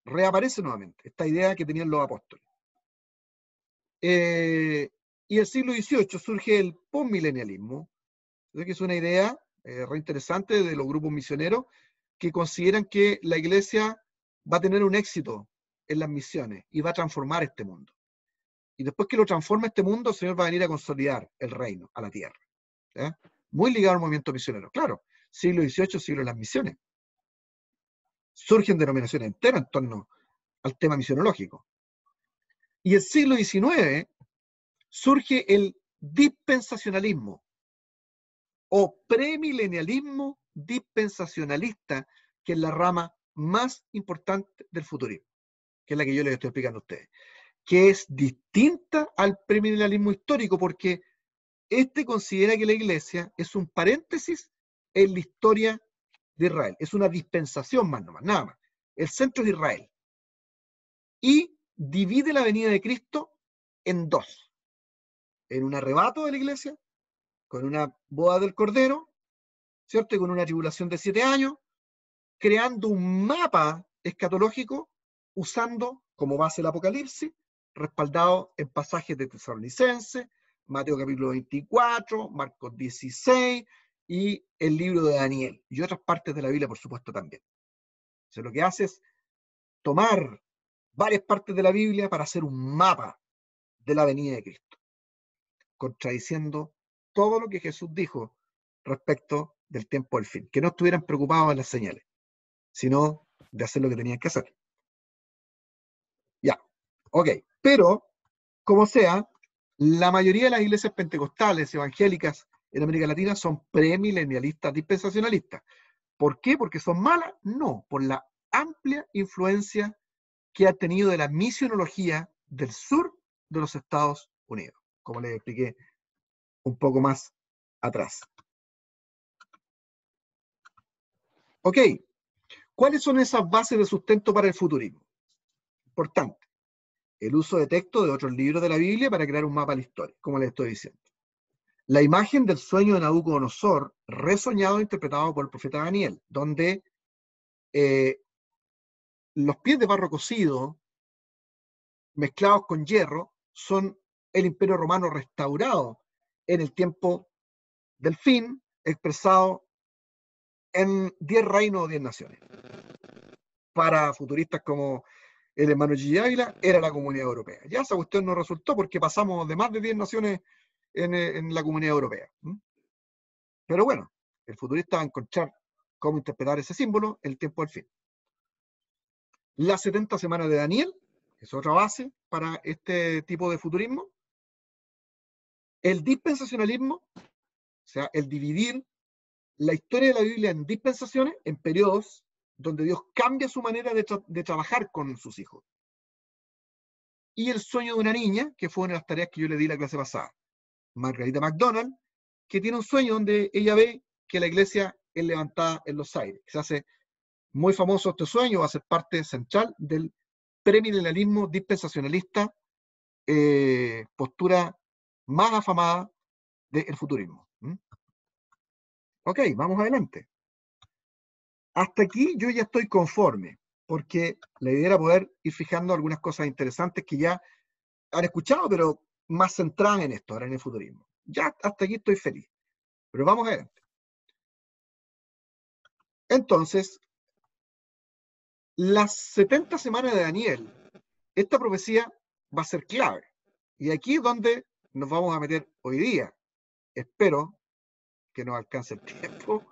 Reaparece nuevamente esta idea que tenían los apóstoles. Y el siglo XVIII surge el postmilenialismo, que es una idea reinteresante de los grupos misioneros que consideran que la iglesia va a tener un éxito en las misiones y va a transformar este mundo. Y después que lo transforme este mundo, el Señor va a venir a consolidar el reino a la tierra. ¿Ya? Muy ligado al movimiento misionero. Claro, siglo XVIII, siglo de las misiones. Surgen denominaciones enteras en torno al tema misionológico. Y el siglo XIX surge el dispensacionalismo o premilenialismo dispensacionalista, que es la rama más importante del futurismo, que es la que yo les estoy explicando a ustedes, que es distinta al premilenialismo histórico, porque este considera que la iglesia es un paréntesis en la historia de Israel, es una dispensación más nomás, nada más. El centro es Israel. Y divide la venida de Cristo en dos. En un arrebato de la iglesia, con una boda del Cordero, ¿cierto? Y con una tribulación de 7 años, creando un mapa escatológico usando como base el Apocalipsis, respaldado en pasajes de Tesalonicenses, Mateo capítulo 24, Marcos 16 y el libro de Daniel, y otras partes de la Biblia, por supuesto, también. O sea, lo que hace es tomar varias partes de la Biblia para hacer un mapa de la venida de Cristo, contradiciendo todo lo que Jesús dijo respecto del tiempo del fin, que no estuvieran preocupados en las señales, sino de hacer lo que tenían que hacer. Ya, ok, pero, como sea, la mayoría de las iglesias pentecostales evangélicas en América Latina son premilenialistas dispensacionalistas. ¿Por qué? ¿Porque son malas? No, por la amplia influencia que ha tenido de la misionología del sur de los Estados Unidos, como les expliqué un poco más atrás. Ok, ¿cuáles son esas bases de sustento para el futurismo? Importante, el uso de texto de otros libros de la Biblia para crear un mapa de la historia, como les estoy diciendo. La imagen del sueño de Nabucodonosor, resoñado e interpretado por el profeta Daniel, donde los pies de barro cocido, mezclados con hierro, son el imperio romano restaurado en el tiempo del fin, expresado en 10 reinos o 10 naciones. Para futuristas como el hermano G. Ávila, era la Comunidad Europea. Ya esa cuestión no resultó porque pasamos de más de 10 naciones en la Comunidad Europea. Pero bueno, el futurista va a encontrar cómo interpretar ese símbolo en el tiempo del fin. Las 70 semanas de Daniel, que es otra base para este tipo de futurismo. El dispensacionalismo, o sea, el dividir la historia de la Biblia en dispensaciones, en periodos donde Dios cambia su manera de trabajar con sus hijos. Y el sueño de una niña, que fue una de las tareas que yo le di la clase pasada. Margarita McDonald, que tiene un sueño donde ella ve que la iglesia es levantada en los aires. Se hace muy famoso este sueño, va a ser parte central del premilenialismo dispensacionalista, postura más afamada del futurismo. Ok, vamos adelante. Hasta aquí yo ya estoy conforme, porque la idea era poder ir fijando algunas cosas interesantes que ya han escuchado, pero más centradas en esto, ahora en el futurismo. Ya hasta aquí estoy feliz, pero vamos adelante. Entonces, las 70 semanas de Daniel, esta profecía va a ser clave. Y aquí es donde nos vamos a meter hoy día. Espero que nos alcance el tiempo,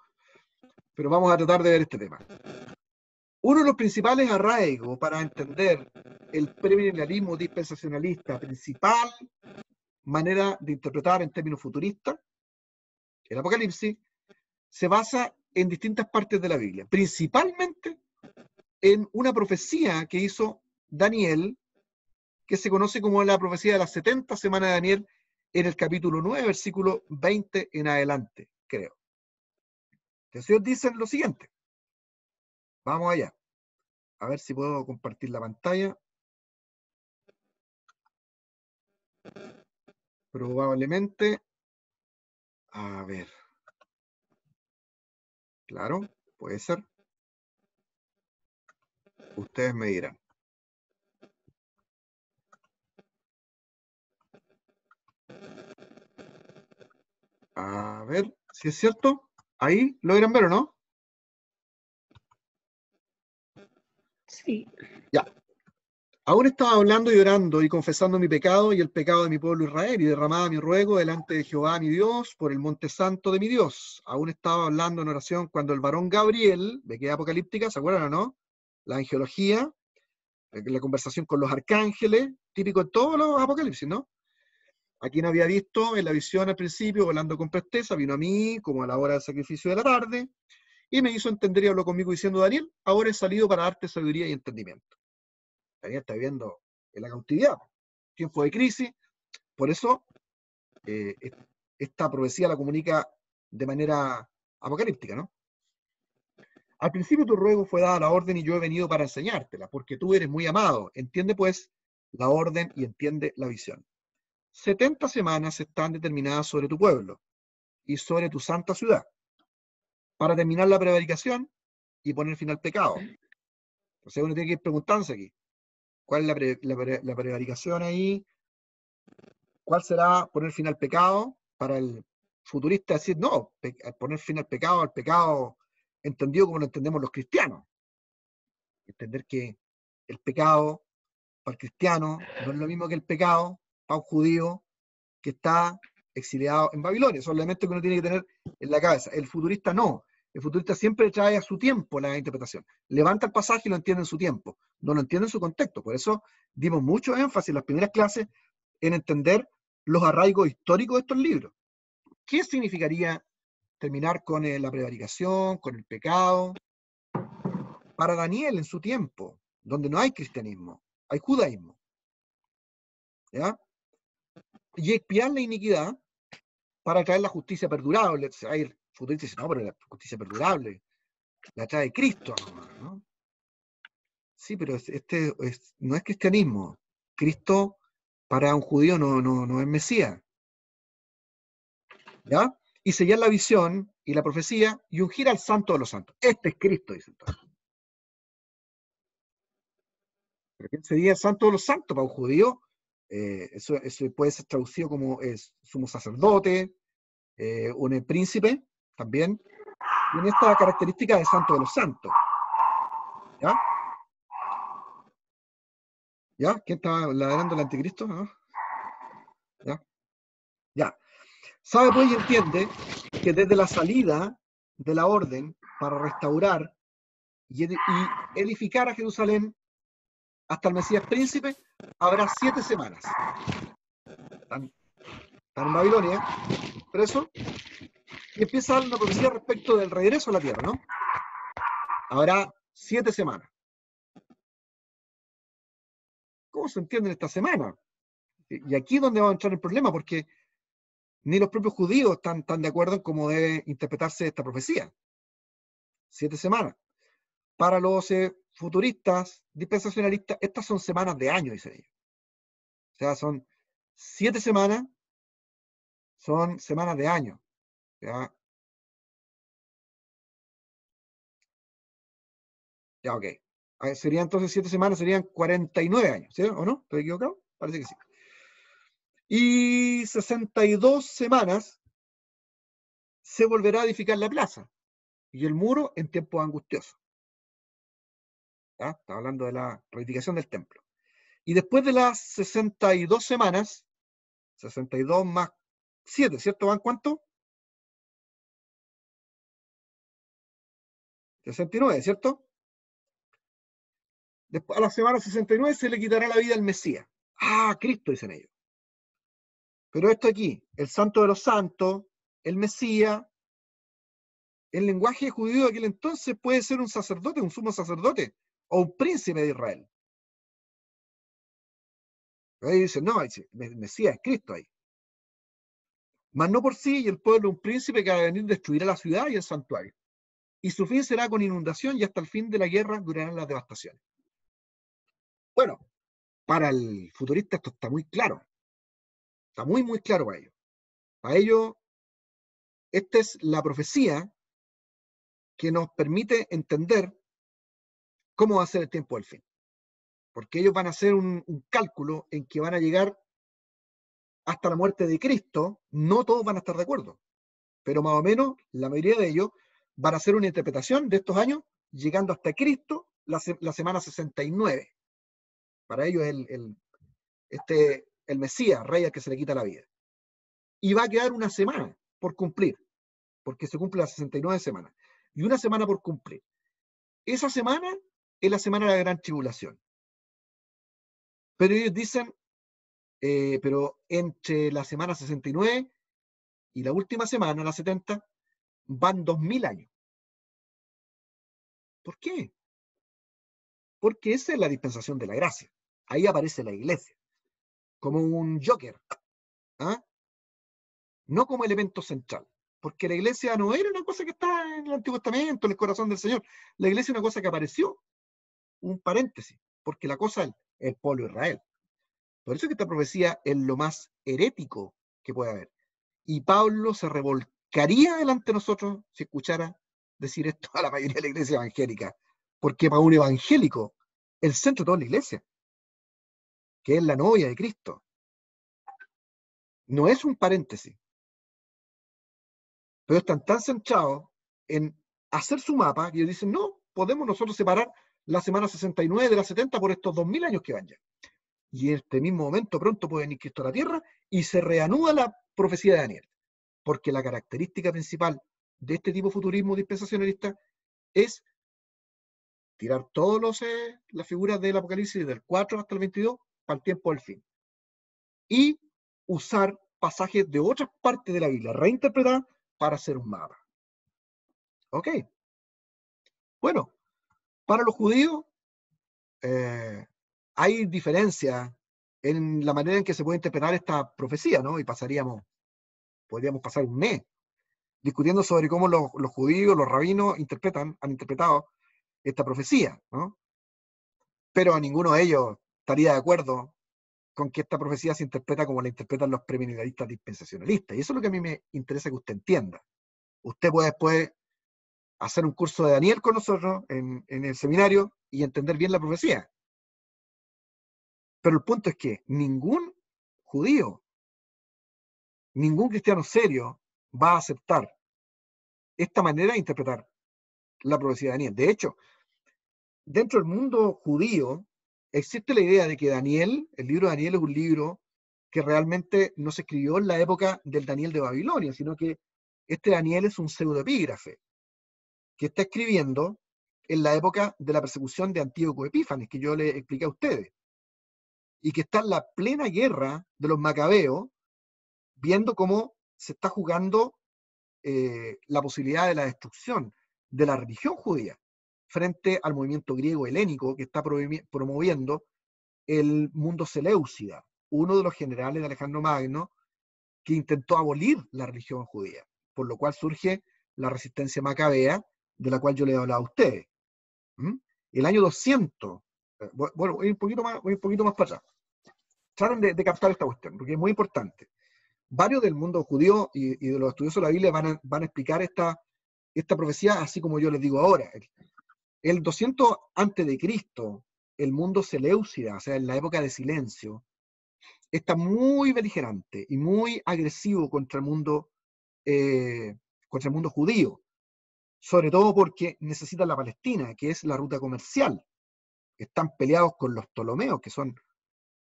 pero vamos a tratar de ver este tema. Uno de los principales arraigos para entender el premilenialismo dispensacionalista, principal manera de interpretar en términos futuristas, el Apocalipsis, se basa en distintas partes de la Biblia, principalmente en una profecía que hizo Daniel, que se conoce como la profecía de las 70 semanas de Daniel, en el capítulo 9, versículo 20 en adelante, creo. Entonces dicen lo siguiente. Vamos allá. A ver si puedo compartir la pantalla. Probablemente. A ver. Claro, puede ser. Ustedes me dirán. A ver, si es cierto. Ahí, ¿logran ver o no?
Sí.
Ya. Aún estaba hablando y orando y confesando mi pecado y el pecado de mi pueblo Israel, y derramaba mi ruego delante de Jehová mi Dios por el monte santo de mi Dios. Aún estaba hablando en oración cuando el varón Gabriel, de que apocalíptica, ¿se acuerdan o no? La angelología, la conversación con los arcángeles, típico en todos los apocalipsis, ¿no? A quien había visto en la visión al principio, volando con presteza, vino a mí como a la hora del sacrificio de la tarde, y me hizo entender y habló conmigo diciendo: Daniel, ahora he salido para darte sabiduría y entendimiento. Daniel está viviendo en la cautividad, tiempo de crisis, por eso esta profecía la comunica de manera apocalíptica, ¿no? Al principio tu ruego fue dada la orden y yo he venido para enseñártela, porque tú eres muy amado. Entiende pues la orden y entiende la visión. 70 semanas están determinadas sobre tu pueblo y sobre tu santa ciudad, para terminar la prevaricación y poner fin al pecado. Entonces uno tiene que ir preguntándose aquí, ¿cuál es la prevaricación ahí? ¿Cuál será poner fin al pecado? Para el futurista decir, no, poner fin al pecado entendido como lo entendemos los cristianos. Entender que el pecado para el cristiano no es lo mismo que el pecado para un judío que está exiliado en Babilonia. Son elementos que uno tiene que tener en la cabeza. El futurista no. El futurista siempre trae a su tiempo la interpretación. Levanta el pasaje y lo entiende en su tiempo. No lo entiende en su contexto. Por eso dimos mucho énfasis en las primeras clases en entender los arraigos históricos de estos libros. ¿Qué significaría terminar con la prevaricación, con el pecado? Para Daniel en su tiempo, donde no hay cristianismo, hay judaísmo. ¿Ya? Y expiar la iniquidad para traer la justicia perdurable. Hay el futurista dice, no, pero la justicia perdurable la trae Cristo, ¿no? Sí, pero no es cristianismo. Cristo para un judío no es Mesías. ¿Ya? Y sellar la visión y la profecía y ungir al santo de los santos. Este es Cristo, dice entonces. ¿Pero quién sería el santo de los santos para un judío? Eso puede ser traducido como sumo sacerdote, un príncipe también. Tiene esta característica de santo de los santos. ¿Ya? ¿Ya? ¿Quién está ladrando el anticristo? ¿No? ¿Ya? Ya. Sabe pues y entiende que desde la salida de la orden para restaurar y edificar a Jerusalén hasta el Mesías príncipe, habrá 7 semanas. Están en Babilonia, preso, y empieza a dar una profecía respecto del regreso a la tierra, ¿no? Habrá 7 semanas. ¿Cómo se entiende esta semana? Y aquí es donde va a entrar el problema, porque ni los propios judíos están de acuerdo en cómo debe interpretarse esta profecía. 7 semanas. Para los futuristas, dispensacionalistas, estas son semanas de año, dicen ellos. O sea, son 7 semanas, son semanas de año. Ya, ya, ok. Serían entonces 7 semanas, serían 49 años, ¿sí? ¿O no? ¿Estoy equivocado? Parece que sí. Y 62 semanas se volverá a edificar la plaza y el muro en tiempos angustiosos. ¿Ya? Está hablando de la reedificación del templo. Y después de las 62 semanas, 62 más 7, ¿cierto? ¿Van cuánto? 69, ¿cierto? Después, a la semana 69 se le quitará la vida al Mesías. Ah, Cristo, dicen ellos. Pero esto aquí, el santo de los santos, el Mesías, el lenguaje judío de aquel entonces puede ser un sacerdote, un sumo sacerdote, o un príncipe de Israel. Ahí dicen, no, el Mesías es Cristo ahí. Mas no por sí, y el pueblo un príncipe que va a venir destruirá la ciudad y el santuario. Y su fin será con inundación y hasta el fin de la guerra durarán las devastaciones. Bueno, para el futurista esto está muy claro. Está muy, muy claro para ellos. Para ellos, esta es la profecía que nos permite entender cómo va a ser el tiempo del fin. Porque ellos van a hacer un cálculo en que van a llegar hasta la muerte de Cristo. No todos van a estar de acuerdo, pero más o menos la mayoría de ellos van a hacer una interpretación de estos años, llegando hasta Cristo la semana 69. Para ellos el Mesías, rey al que se le quita la vida. Y va a quedar una semana por cumplir, porque se cumple las 69 semanas. Y una semana por cumplir. Esa semana es la semana de la gran tribulación. Pero ellos dicen, pero entre la semana 69 y la última semana, la 70, van 2000 años. ¿Por qué? Porque esa es la dispensación de la gracia. Ahí aparece la iglesia, como un joker, ¿ah? No como elemento central. Porque la iglesia no era una cosa que está en el Antiguo Testamento, en el corazón del Señor. La iglesia es una cosa que apareció, un paréntesis, porque la cosa es el pueblo de Israel. Por eso es que esta profecía es lo más herético que puede haber. Y Pablo se revolcaría delante de nosotros si escuchara decir esto a la mayoría de la iglesia evangélica. Porque para un evangélico, el centro de toda la iglesia, que es la novia de Cristo, no es un paréntesis. Pero están tan centrados en hacer su mapa que ellos dicen, no, podemos nosotros separar la semana 69 de la 70 por estos 2000 años que van ya. Y en este mismo momento pronto puede venir Cristo a la tierra y se reanuda la profecía de Daniel. Porque la característica principal de este tipo de futurismo dispensacionalista es tirar todas las figuras del Apocalipsis del 4 hasta el 22 para el tiempo del fin. Y usar pasajes de otras partes de la Biblia reinterpretadas para hacer un mapa. ¿Ok? Bueno, para los judíos hay diferencia en la manera en que se puede interpretar esta profecía, ¿no? Y podríamos pasar un mes discutiendo sobre cómo los judíos, los rabinos han interpretado esta profecía, ¿no? Pero a ninguno de ellos estaría de acuerdo con que esta profecía se interpreta como la interpretan los premilenialistas dispensacionalistas. Y eso es lo que a mí me interesa que usted entienda. Usted puede después hacer un curso de Daniel con nosotros en el seminario y entender bien la profecía. Pero el punto es que ningún judío, ningún cristiano serio va a aceptar esta manera de interpretar la profecía de Daniel. De hecho, dentro del mundo judío existe la idea de que Daniel, el libro de Daniel, es un libro que realmente no se escribió en la época del Daniel de Babilonia, sino que este Daniel es un pseudoepígrafe que está escribiendo en la época de la persecución de Antíoco Epífanes, que yo le expliqué a ustedes, y que está en la plena guerra de los macabeos, viendo cómo se está jugando la posibilidad de la destrucción de la religión judía frente al movimiento griego helénico que está promoviendo el mundo seleucida, uno de los generales de Alejandro Magno que intentó abolir la religión judía, por lo cual surge la resistencia macabea, de la cual yo le he hablado a ustedes. El año 200, bueno, voy un poquito más para atrás. Traten de captar esta cuestión, porque es muy importante. Varios del mundo judío y de los estudiosos de la Biblia van a explicar esta profecía así como yo les digo ahora. El 200 antes de Cristo, el mundo seleucida, o sea, en la época de silencio, está muy beligerante y muy agresivo contra el mundo judío, sobre todo porque necesitan la Palestina, que es la ruta comercial. Están peleados con los Ptolomeos, que son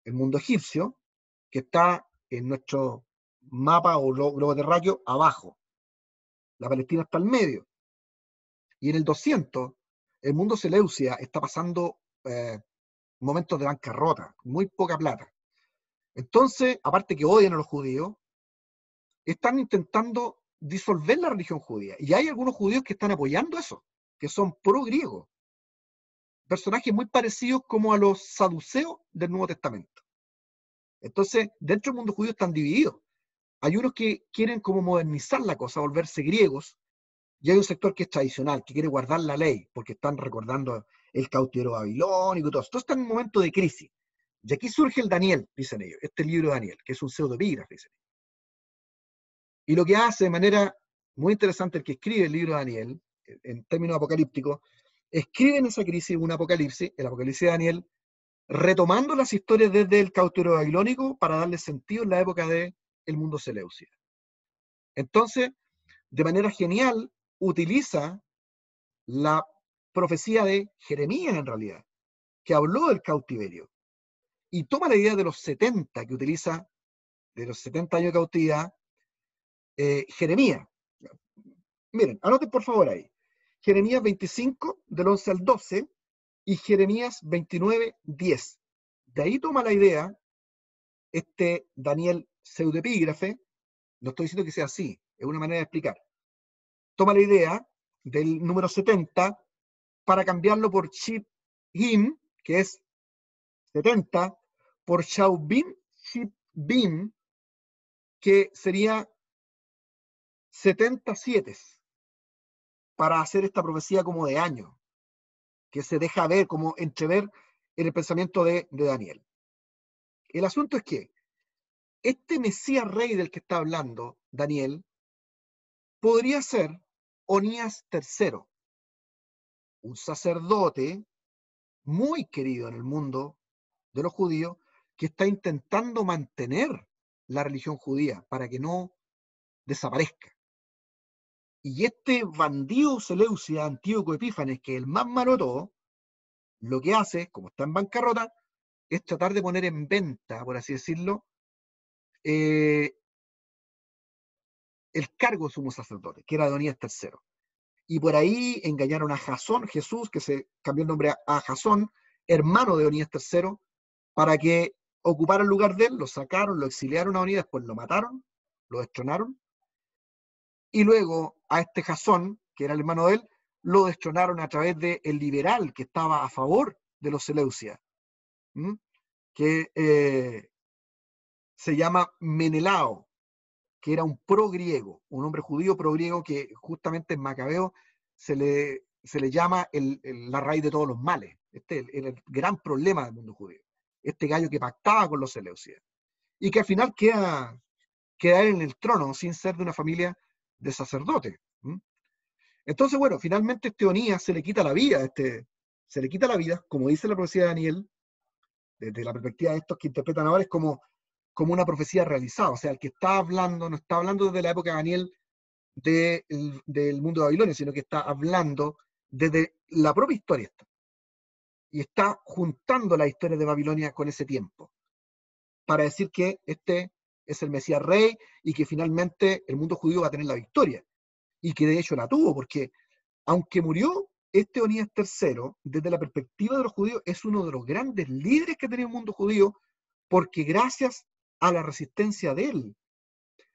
el mundo egipcio, que está en nuestro mapa o globo terráqueo abajo. La Palestina está al medio. Y en el 200, el mundo seleucia está pasando momentos de bancarrota, muy poca plata. Entonces, aparte que odian a los judíos, están intentando disolver la religión judía. Y hay algunos judíos que están apoyando eso, que son pro-griegos. Personajes muy parecidos como a los saduceos del Nuevo Testamento. Entonces, dentro del mundo judío están divididos. Hay unos que quieren como modernizar la cosa, volverse griegos, y hay un sector que es tradicional, que quiere guardar la ley, porque están recordando el cautiverio babilónico y todo eso. Entonces están en un momento de crisis. Y aquí surge el Daniel, dicen ellos, este libro de Daniel, que es un pseudoepígrafe, dicen ellos. Y lo que hace de manera muy interesante, el que escribe el libro de Daniel, en términos apocalípticos, escribe en esa crisis un apocalipsis, el apocalipsis de Daniel, retomando las historias desde el cautiverio babilónico para darle sentido en la época del mundo seleucida. Entonces, de manera genial, utiliza la profecía de Jeremías, en realidad, que habló del cautiverio, y toma la idea de los 70 que utiliza, de los 70 años de cautividad, Jeremías. Miren, anoten por favor ahí. Jeremías 25, del 11 al 12, y Jeremías 29, 10. De ahí toma la idea Daniel pseudoepígrafe, no estoy diciendo que sea así, es una manera de explicar. Toma la idea del número 70 para cambiarlo por Shib-Him, que es 70, por Shaubim, Shib-Bim, que sería 77, para hacer esta profecía como de año, que se deja ver, como entrever en el pensamiento de Daniel. El asunto es que este Mesías rey del que está hablando Daniel podría ser Onías III, un sacerdote muy querido en el mundo de los judíos, que está intentando mantener la religión judía para que no desaparezca. Y este bandido Seleucia, Antíoco Epífanes, que es el más malo de todo, lo que hace, como está en bancarrota, es tratar de poner en venta, por así decirlo, el cargo de sumo sacerdote, que era Adonías III. Y por ahí engañaron a Jasón, Jesús, que se cambió el nombre a Jasón, hermano de Adonías III, para que ocupara el lugar de él. Lo sacaron, lo exiliaron a Adonías, después lo mataron, lo destronaron. Y luego a este Jasón, que era el hermano de él, lo destronaron a través del liberal que estaba a favor de los Seleucia, que se llama Menelao, que era un pro-griego, un hombre judío pro-griego que justamente en Macabeo se le llama la raíz de todos los males. Era el gran problema del mundo judío. Este gallo que pactaba con los Seleucidas. Y que al final queda en el trono sin ser de una familia de sacerdotes. Entonces, bueno, finalmente Onías se le quita la vida, se le quita la vida, como dice la profecía de Daniel, desde la perspectiva de estos que interpretan ahora, es como una profecía realizada. O sea, el que está hablando, no está hablando desde la época de Daniel del mundo de Babilonia, sino que está hablando desde la propia historia. Y está juntando la historia de Babilonia con ese tiempo, para decir que este es el Mesías rey y que finalmente el mundo judío va a tener la victoria. Y que de hecho la tuvo, porque aunque murió Onías III, desde la perspectiva de los judíos, es uno de los grandes líderes que ha tenido el mundo judío, porque gracias a la resistencia de él,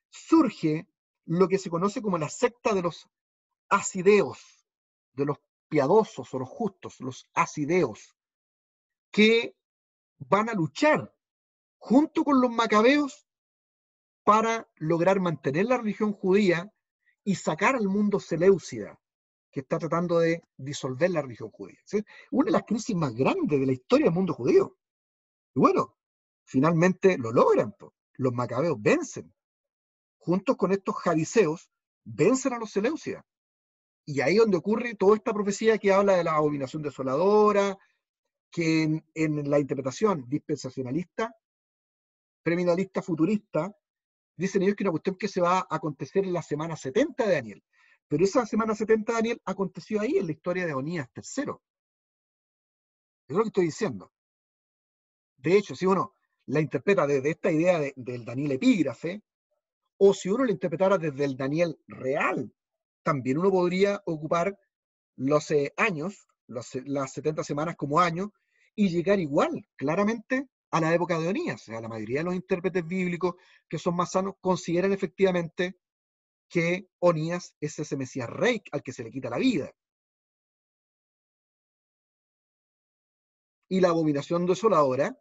surge lo que se conoce como la secta de los asideos, de los piadosos o los justos, los asideos, que van a luchar junto con los macabeos para lograr mantener la religión judía y sacar al mundo seleucida, que está tratando de disolver la religión judía. ¿Sí? Una de las crisis más grandes de la historia del mundo judío. Y bueno, finalmente lo logran. Los macabeos vencen. Juntos con estos jariseos, vencen a los seleucidas. Y ahí es donde ocurre toda esta profecía que habla de la abominación desoladora, que en la interpretación dispensacionalista, premillenista, futurista, dicen ellos que es una cuestión que se va a acontecer en la semana 70 de Daniel. Pero esa semana 70 de Daniel aconteció ahí en la historia de Onías III. Es lo que estoy diciendo. De hecho, si uno la interpreta desde esta idea del Daniel epígrafe, o si uno la interpretara desde el Daniel real, también uno podría ocupar los años, las 70 semanas como años, y llegar igual, claramente, a la época de Onías. O sea, la mayoría de los intérpretes bíblicos que son más sanos consideran efectivamente que Onías es ese Mesías rey al que se le quita la vida. Y la abominación desoladora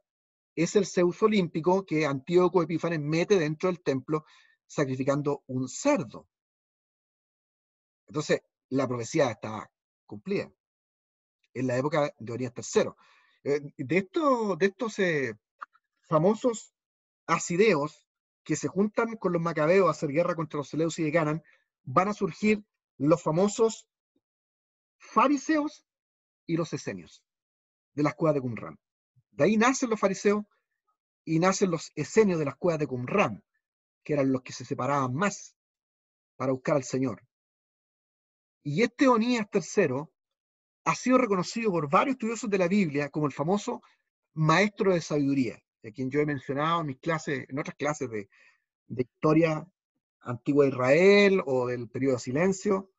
es el Zeus olímpico que Antíoco Epífanes mete dentro del templo sacrificando un cerdo. Entonces, la profecía está cumplida en la época de Onías III. De estos famosos asideos que se juntan con los macabeos a hacer guerra contra los seleucidas y ganan, van a surgir los famosos fariseos y los esenios de las cuevas de Qumran. De ahí nacen los fariseos y nacen los esenios de las cuevas de Qumran, que eran los que se separaban más para buscar al Señor. Y este Onías III ha sido reconocido por varios estudiosos de la Biblia como el famoso maestro de sabiduría, de quien yo he mencionado en mis clases, en otras clases de historia antigua de Israel o del periodo de silencio,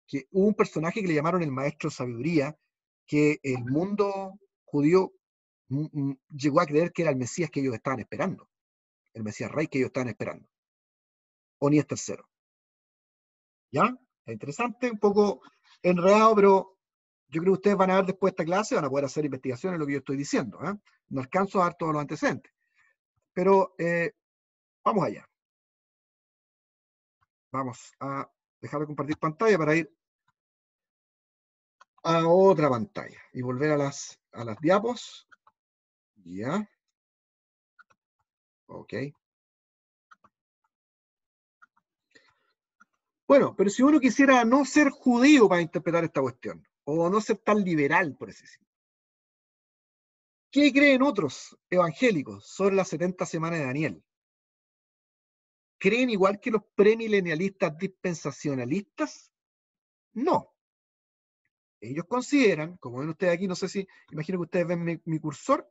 que hubo un personaje que le llamaron el maestro de sabiduría, que el mundo judío llegó a creer que era el Mesías que ellos estaban esperando, el Mesías rey que ellos estaban esperando, Onías III. ¿Ya? Es interesante, un poco enredado, pero yo creo que ustedes van a ver después de esta clase, van a poder hacer investigaciones en lo que yo estoy diciendo. No alcanzo a dar todos los antecedentes. Pero vamos allá. Vamos a dejar de compartir pantalla para ir a otra pantalla y volver a las diapos. Ya. Ok. Bueno, pero si uno quisiera no ser judío para interpretar esta cuestión, o no ser tan liberal, por así decirlo, ¿qué creen otros evangélicos sobre las 70 semanas de Daniel? ¿Creen igual que los premilenialistas dispensacionalistas? No. Ellos consideran, como ven ustedes aquí, no sé si, imagino que ustedes ven mi cursor,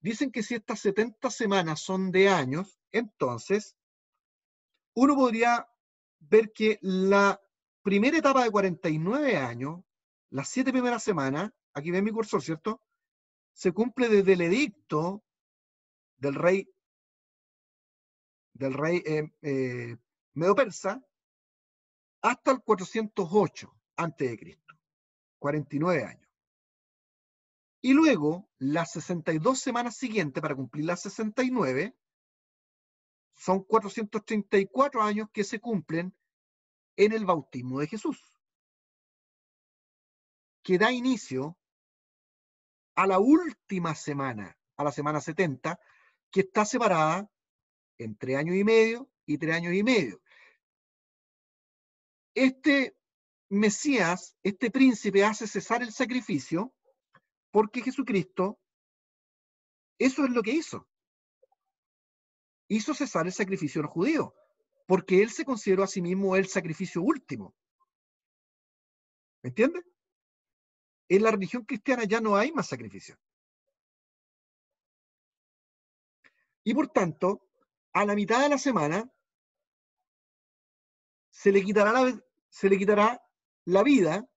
dicen que si estas 70 semanas son de años, entonces uno podría ver que la primera etapa de 49 años, las 7 primeras semanas, aquí ven mi cursor, ¿cierto? Se cumple desde el edicto del rey Medo-Persa hasta el 408 a.C., 49 años. Y luego, las 62 semanas siguientes, para cumplir las 69, son 434 años que se cumplen en el bautismo de Jesús, que da inicio a la última semana, a la semana 70, que está separada en 3 años y medio y 3 años y medio. Este Mesías, este príncipe, hace cesar el sacrificio porque Jesucristo, eso es lo que hizo. Hizo cesar el sacrificio de los judíos, porque él se consideró a sí mismo el sacrificio último. ¿Me entiendes? En la religión cristiana ya no hay más sacrificio. Y por tanto, a la mitad de la semana se le quitará la vida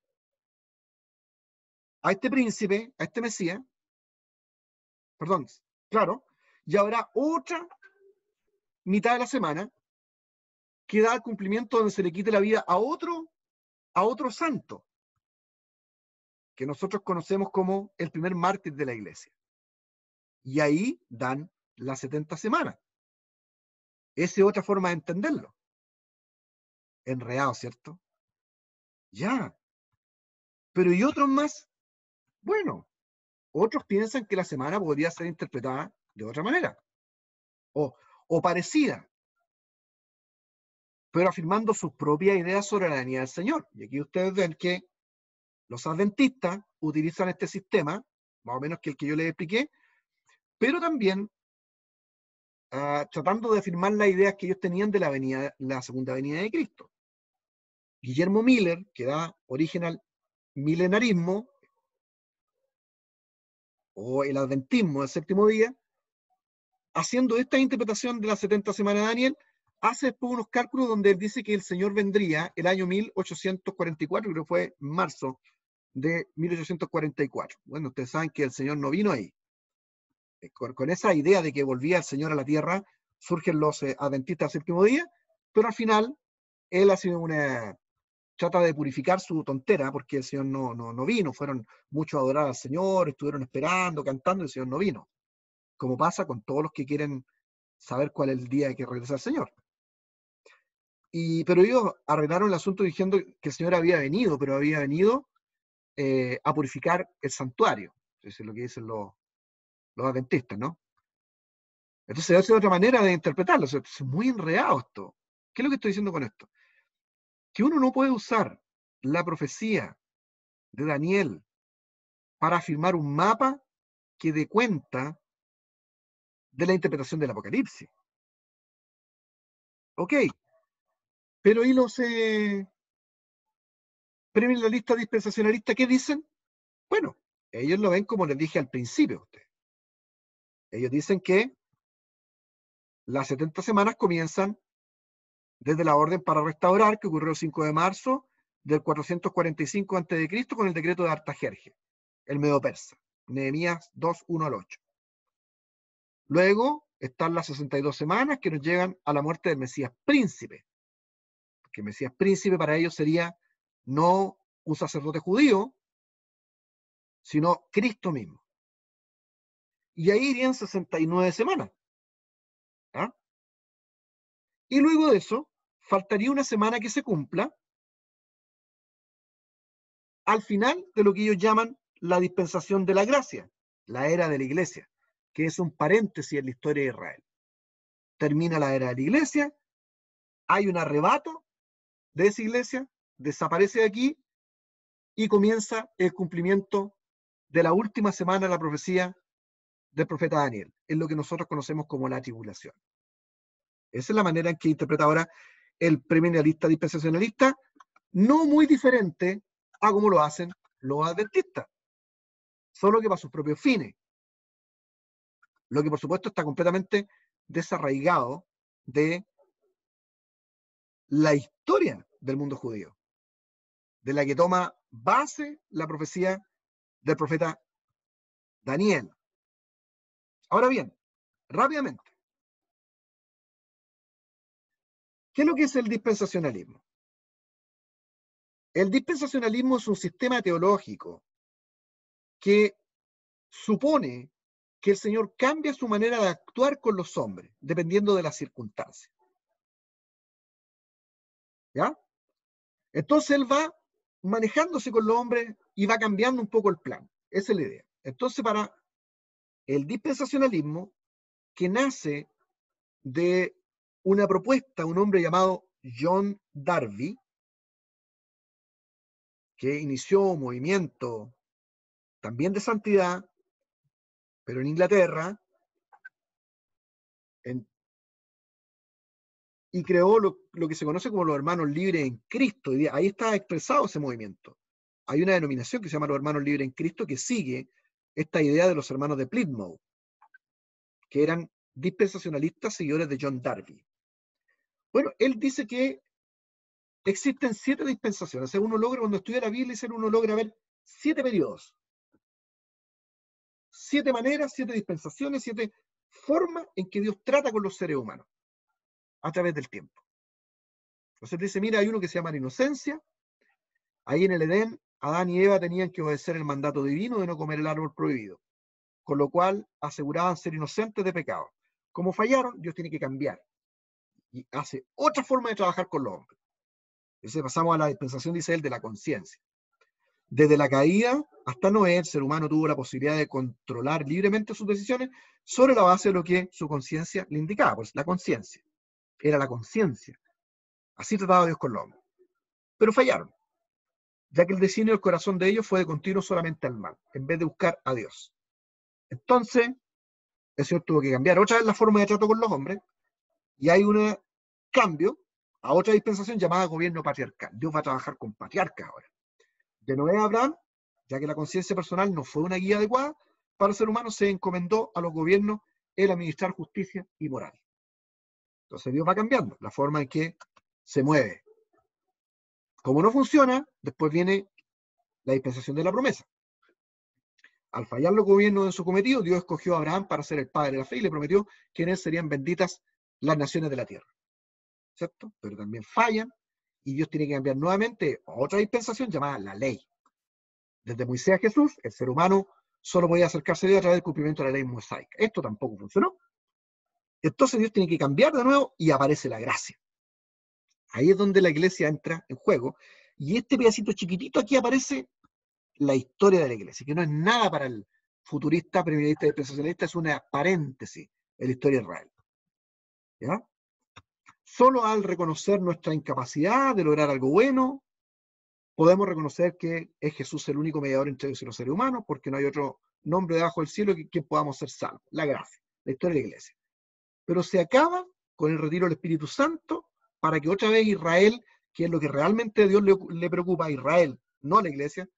a este príncipe, a este Mesías, perdón, claro, y habrá otra mitad de la semana que da el cumplimiento donde se le quite la vida a otro santo, que nosotros conocemos como el primer mártir de la iglesia. Y ahí dan las 70 semanas. Esa es otra forma de entenderlo. Enredado, ¿cierto? Ya. Pero ¿y otros más? Bueno, otros piensan que la semana podría ser interpretada de otra manera. O parecida, pero afirmando sus propias ideas sobre la venida del Señor. Y aquí ustedes ven que los adventistas utilizan este sistema, más o menos que el que yo les expliqué, pero también tratando de afirmar las ideas que ellos tenían de la segunda venida de Cristo. Guillermo Miller, que da origen al milenarismo, o el adventismo del séptimo día, haciendo esta interpretación de las 70 semanas de Daniel, hace después unos cálculos donde él dice que el Señor vendría el año 1844, creo que fue marzo de 1844. Bueno, ustedes saben que el Señor no vino ahí. Con esa idea de que volvía el Señor a la tierra, surgen los adventistas del séptimo día, pero al final él ha sido trata de purificar su tontera, porque el Señor no vino, fueron muchos a adorar al Señor, estuvieron esperando, cantando, y el Señor no vino, como pasa con todos los que quieren saber cuál es el día que regresa el Señor. Pero ellos arreglaron el asunto diciendo que el Señor había venido, pero había venido a purificar el santuario. Eso es lo que dicen los adventistas, ¿no? Entonces, esa es otra manera de interpretarlo. Es muy enredado esto. ¿Qué es lo que estoy diciendo con esto? que uno no puede usar la profecía de Daniel para afirmar un mapa que dé cuenta de la interpretación del Apocalipsis. Ok, pero ¿y los premilenialistas dispensacionalistas qué dicen? Bueno, ellos lo ven como les dije al principio a ustedes. Ellos dicen que las 70 semanas comienzan desde la orden para restaurar, que ocurrió el 5 de marzo del 445 a.C. con el decreto de Artajerje, el medo persa, Nehemías 2, 1 al 8. Luego están las 62 semanas que nos llegan a la muerte del Mesías príncipe, que el Mesías príncipe para ellos sería no un sacerdote judío, sino Cristo mismo. Y ahí irían 69 semanas. ¿Ah? Y luego de eso, faltaría una semana que se cumpla al final de lo que ellos llaman la dispensación de la gracia, la era de la iglesia, que es un paréntesis en la historia de Israel. Termina la era de la iglesia, hay un arrebato de esa iglesia, desaparece de aquí y comienza el cumplimiento de la última semana de la profecía del profeta Daniel, es lo que nosotros conocemos como la tribulación. Esa es la manera en que interpreta ahora el premilenialista dispensacionalista, no muy diferente a como lo hacen los adventistas, solo que para sus propios fines. Lo que por supuesto está completamente desarraigado de la historia del mundo judío, de la que toma base la profecía del profeta Daniel. Ahora bien, rápidamente, ¿qué es lo que es el dispensacionalismo? El dispensacionalismo es un sistema teológico que supone que el Señor cambia su manera de actuar con los hombres, dependiendo de las circunstancias. ¿Ya? Entonces Él va manejándose con los hombres y va cambiando un poco el plan. Esa es la idea. Entonces, para el dispensacionalismo, que nace de una propuesta, un hombre llamado John Darby, que inició un movimiento también de santidad, pero en Inglaterra, y creó lo que se conoce como los hermanos libres en Cristo. Y ahí está expresado ese movimiento. Hay una denominación que se llama los hermanos libres en Cristo que sigue esta idea de los hermanos de Plymouth, que eran dispensacionalistas seguidores de John Darby. Bueno, él dice que existen 7 dispensaciones. O sea, uno logra, cuando estudia la Biblia, uno logra ver 7 periodos. 7 maneras, 7 dispensaciones, 7 formas en que Dios trata con los seres humanos a través del tiempo. Entonces dice, mira, hay uno que se llama la inocencia. Ahí en el Edén, Adán y Eva tenían que obedecer el mandato divino de no comer el árbol prohibido, con lo cual aseguraban ser inocentes de pecado. Como fallaron, Dios tiene que cambiar y hace otra forma de trabajar con los hombres. Entonces pasamos a la dispensación, dice él, de la conciencia. Desde la caída hasta Noé, el ser humano tuvo la posibilidad de controlar libremente sus decisiones sobre la base de lo que su conciencia le indicaba, pues la conciencia. Era la conciencia. Así trataba Dios con los hombres. Pero fallaron, ya que el designio del corazón de ellos fue de continuo solamente al mal, en vez de buscar a Dios. Entonces, el Señor tuvo que cambiar otra vez la forma de trato con los hombres, y hay un cambio a otra dispensación llamada gobierno patriarcal. Dios va a trabajar con patriarcas ahora. De Noé a Abraham, ya que la conciencia personal no fue una guía adecuada, para el ser humano se encomendó a los gobiernos el administrar justicia y moral. Entonces Dios va cambiando la forma en que se mueve. Como no funciona, después viene la dispensación de la promesa. Al fallar los gobiernos en su cometido, Dios escogió a Abraham para ser el padre de la fe y le prometió que en él serían benditas las naciones de la tierra. ¿Cierto? Pero también fallan y Dios tiene que cambiar nuevamente a otra dispensación llamada la ley. Desde Moisés a Jesús, el ser humano solo podía acercarse a Dios a través del cumplimiento de la ley mosaica. Esto tampoco funcionó. Entonces Dios tiene que cambiar de nuevo y aparece la gracia. Ahí es donde la iglesia entra en juego. Y este pedacito chiquitito aquí aparece la historia de la iglesia, que no es nada para el futurista, premilenialista y dispensacionalista, es una paréntesis en la historia de Israel. ¿Ya? Solo al reconocer nuestra incapacidad de lograr algo bueno, podemos reconocer que es Jesús el único mediador entre Dios y los seres humanos, porque no hay otro nombre debajo del cielo que podamos ser salvos. La gracia, la historia de la iglesia. Pero se acaba con el retiro del Espíritu Santo para que otra vez Israel, que es lo que realmente a Dios le preocupa a Israel, no a la iglesia,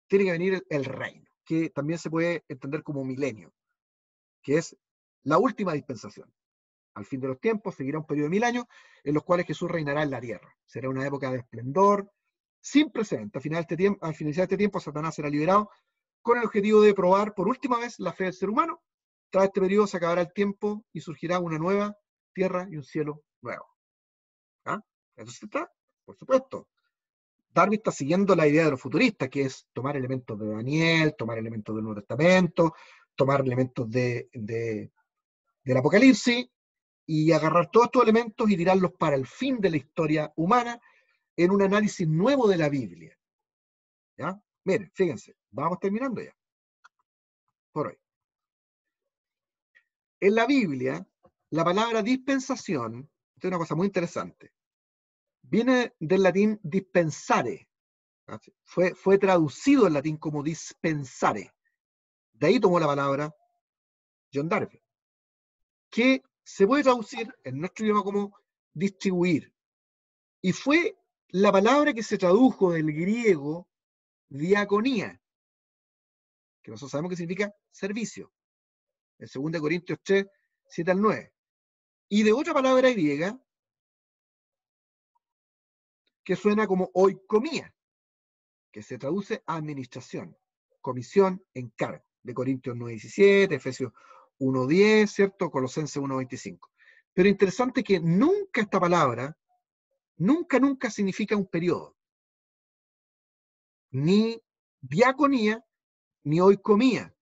tiene que venir el reino, que también se puede entender como milenio, que es la última dispensación. Al fin de los tiempos seguirá un periodo de 1000 años en los cuales Jesús reinará en la tierra. Será una época de esplendor sin precedentes. Al finalizar este tiempo, Satanás será liberado con el objetivo de probar por última vez la fe del ser humano. Tras este periodo se acabará el tiempo y surgirá una nueva tierra y un cielo nuevo. ¿Ah? ¿Eso está? Por supuesto. Darby está siguiendo la idea de los futuristas, que es tomar elementos de Daniel, tomar elementos del Nuevo Testamento, tomar elementos del Apocalipsis, y agarrar todos estos elementos y tirarlos para el fin de la historia humana en un análisis nuevo de la Biblia. ¿Ya? Miren, fíjense, vamos terminando ya. Por hoy. En la Biblia, la palabra dispensación, esto es una cosa muy interesante, viene del latín dispensare. Fue traducido en latín como dispensare. De ahí tomó la palabra John Darby, que se puede traducir en nuestro idioma como distribuir. Y fue la palabra que se tradujo del griego diaconía, que nosotros sabemos que significa servicio, en 2 Corintios 3, 7 al 9. Y de otra palabra griega que suena como oikomía, que se traduce a administración, comisión, encargo, de Corintios 9:17, Efesios 1:10, ¿cierto? Colosenses 1:25. Pero interesante que nunca esta palabra, nunca significa un periodo. Ni diaconía, ni oikomía,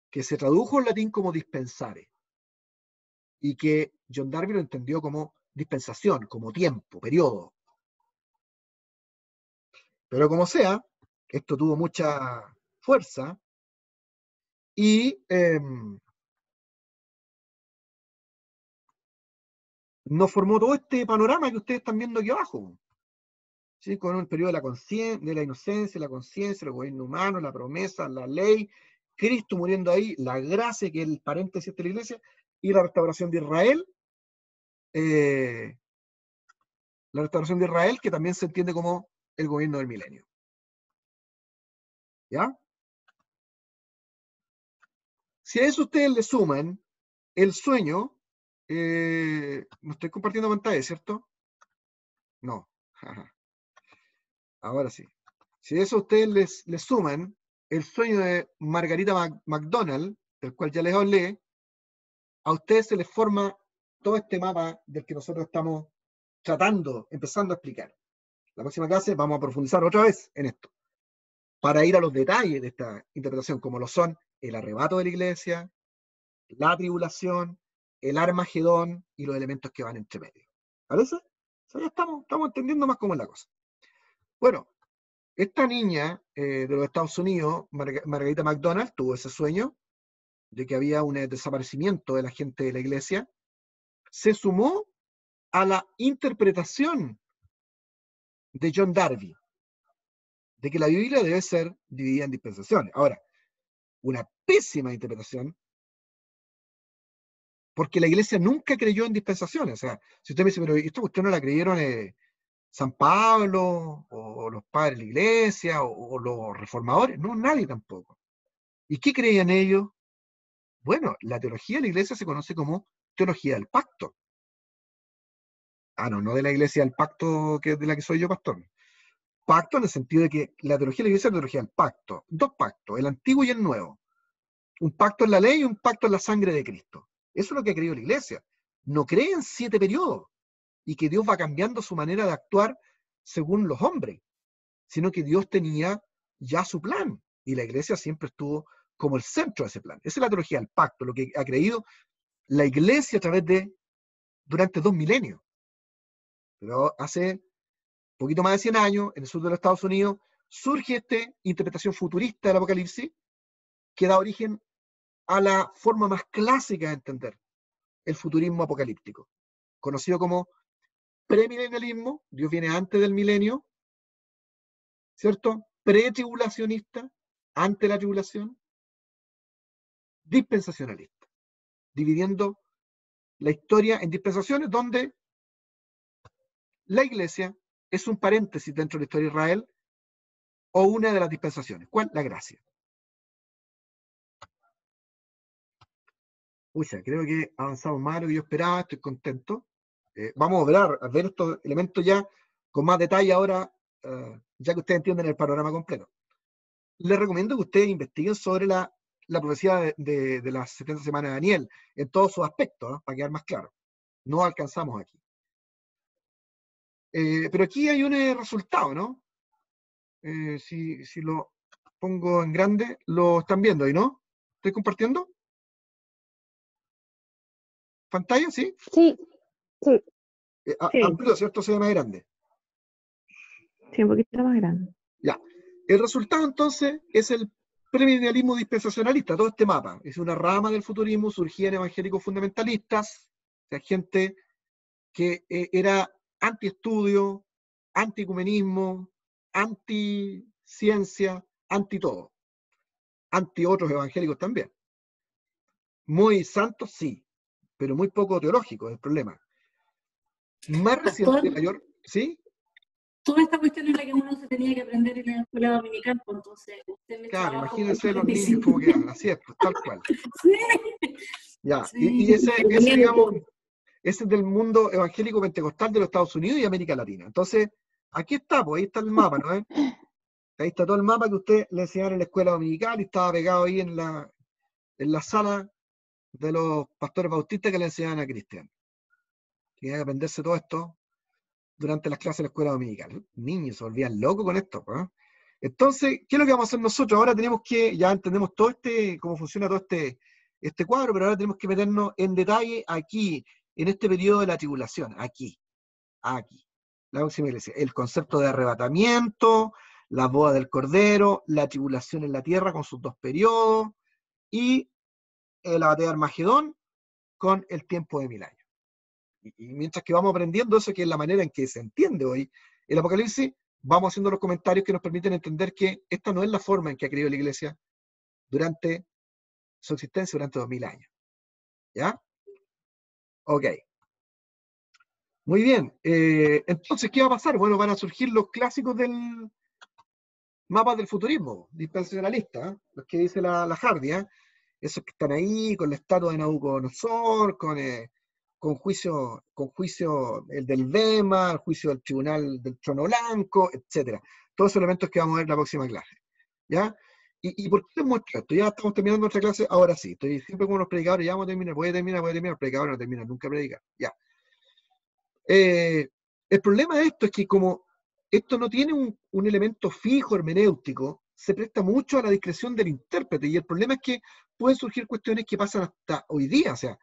que se tradujo en latín como dispensare, y que John Darby lo entendió como dispensación, como tiempo, periodo. Pero como sea, esto tuvo mucha fuerza y nos formó todo este panorama que ustedes están viendo aquí abajo, ¿sí? Con el periodo de la conciencia, de la inocencia, la conciencia, el gobierno humano, la promesa, la ley, Cristo muriendo ahí, la gracia, que es el paréntesis de la iglesia, y la restauración de Israel, que también se entiende como el gobierno del milenio. ¿Ya? Si a eso ustedes le suman el sueño, no estoy compartiendo pantalla, ¿cierto? No. Ahora sí. Si a eso ustedes les suman el sueño de Margarita MacDonald, del cual ya les hablé, a ustedes se les forma todo este mapa del que nosotros estamos empezando a explicar. La próxima clase vamos a profundizar otra vez en esto, para ir a los detalles de esta interpretación, como lo son el arrebato de la iglesia, la tribulación, el Armagedón y los elementos que van entre medio. ¿Parece? O sea, ya estamos entendiendo más cómo es la cosa. Bueno, esta niña de los Estados Unidos, Margarita MacDonald, tuvo ese sueño de que había un desaparecimiento de la gente de la iglesia, se sumó a la interpretación de John Darby, de que la Biblia debe ser dividida en dispensaciones. Ahora, una pésima interpretación, porque la iglesia nunca creyó en dispensaciones. O sea, si usted me dice, pero esta cuestión no la creyeron San Pablo, o los padres de la iglesia, o los reformadores, no, nadie tampoco. ¿Y qué creían ellos? Bueno, la teología de la iglesia se conoce como teología del pacto. No de la iglesia del pacto de la que soy yo pastor. Pacto en el sentido de que la teología de la iglesia es la teología del pacto. 2 pactos, el antiguo y el nuevo. Un pacto en la ley y un pacto en la sangre de Cristo. Eso es lo que ha creído la iglesia. No cree en 7 periodos y que Dios va cambiando su manera de actuar según los hombres, sino que Dios tenía ya su plan y la iglesia siempre estuvo como el centro de ese plan. Esa es la teología del pacto, lo que ha creído la iglesia a través durante 2 milenios. Pero hace poquito más de 100 años, en el sur de los Estados Unidos, surge esta interpretación futurista del Apocalipsis que da origen a la forma más clásica de entender el futurismo apocalíptico, conocido como premilenialismo, Dios viene antes del milenio, ¿cierto? Pretribulacionista, ante la tribulación, dispensacionalista, dividiendo la historia en dispensaciones donde la iglesia es un paréntesis dentro de la historia de Israel o una de las dispensaciones. ¿Cuál? La gracia. Pucha, creo que avanzamos más de lo que yo esperaba, estoy contento. Vamos a ver estos elementos ya con más detalle ahora, ya que ustedes entienden el panorama completo. Les recomiendo que ustedes investiguen sobre la profecía de las 70 semanas de Daniel, en todos sus aspectos, para quedar más claro. No alcanzamos aquí. Pero aquí hay un resultado, ¿no? Si lo pongo en grande, lo están viendo ahí, ¿no? ¿Estoy compartiendo? ¿Pantalla? ¿Sí?
Sí, sí,
Sí.
Amplio, ¿cierto? Se ve más grande.
Sí, un poquito más grande.
Ya. El resultado entonces es el premilenialismo dispensacionalista, todo este mapa. Es una rama del futurismo, surgían evangélicos fundamentalistas, o sea, gente que era anti-estudio, anti-ecumenismo, anti-ciencia, anti-todo. Anti-otros evangélicos también. Muy santos, sí, pero muy poco teológicos, es el problema. Más reciente, mayor, ¿sí?
Toda esta cuestión es la que uno se tenía que aprender en la escuela dominical, pues entonces usted me
Claro,
trabajo
imagínense los niños cómo quedan, así es, pues, tal cual.
Sí,
Ya,
sí,
y ese,
tenía
digamos, ese es del mundo evangélico pentecostal de los Estados Unidos y América Latina. Entonces, aquí está, pues ahí está el mapa, ¿no? Ahí está todo el mapa que usted le enseñaron en la escuela dominical y estaba pegado ahí en la sala de los pastores bautistas que le enseñaban a Cristian. Tenía que aprenderse todo esto durante las clases de la escuela dominical. Niños se volvían locos con esto, ¿no? Entonces, ¿qué es lo que vamos a hacer nosotros? Ahora tenemos que, ya entendemos todo cómo funciona todo este cuadro, pero ahora tenemos que meternos en detalle aquí, en este periodo de la tribulación, aquí, la próxima iglesia. El concepto de arrebatamiento, la boda del Cordero, la tribulación en la tierra con sus dos periodos, y la batalla de Armagedón con el tiempo de 1000 años. Y mientras que vamos aprendiendo eso, que es la manera en que se entiende hoy el Apocalipsis, vamos haciendo los comentarios que nos permiten entender que esta no es la forma en que ha creído la Iglesia durante su existencia, durante 2000 años. ¿Ya? Ok. Muy bien. Entonces, ¿qué va a pasar? Bueno, van a surgir los clásicos del mapa del futurismo, dispensacionalista, los que dice la Jardia, esos que están ahí con la estatua de Nabucodonosor, con juicio el del Bema, el juicio del tribunal del trono blanco, etcétera. Todos esos elementos que vamos a ver en la próxima clase. ¿Ya? ¿Y por qué les muestro esto? Ya estamos terminando nuestra clase, ahora sí. Estoy siempre con los predicadores, ya vamos a terminar, voy a terminar, el predicador no termina nunca predicar. Ya. El problema de esto es que como esto no tiene un elemento fijo hermenéutico, se presta mucho a la discreción del intérprete, y el problema es que pueden surgir cuestiones que pasan hasta hoy día. O sea,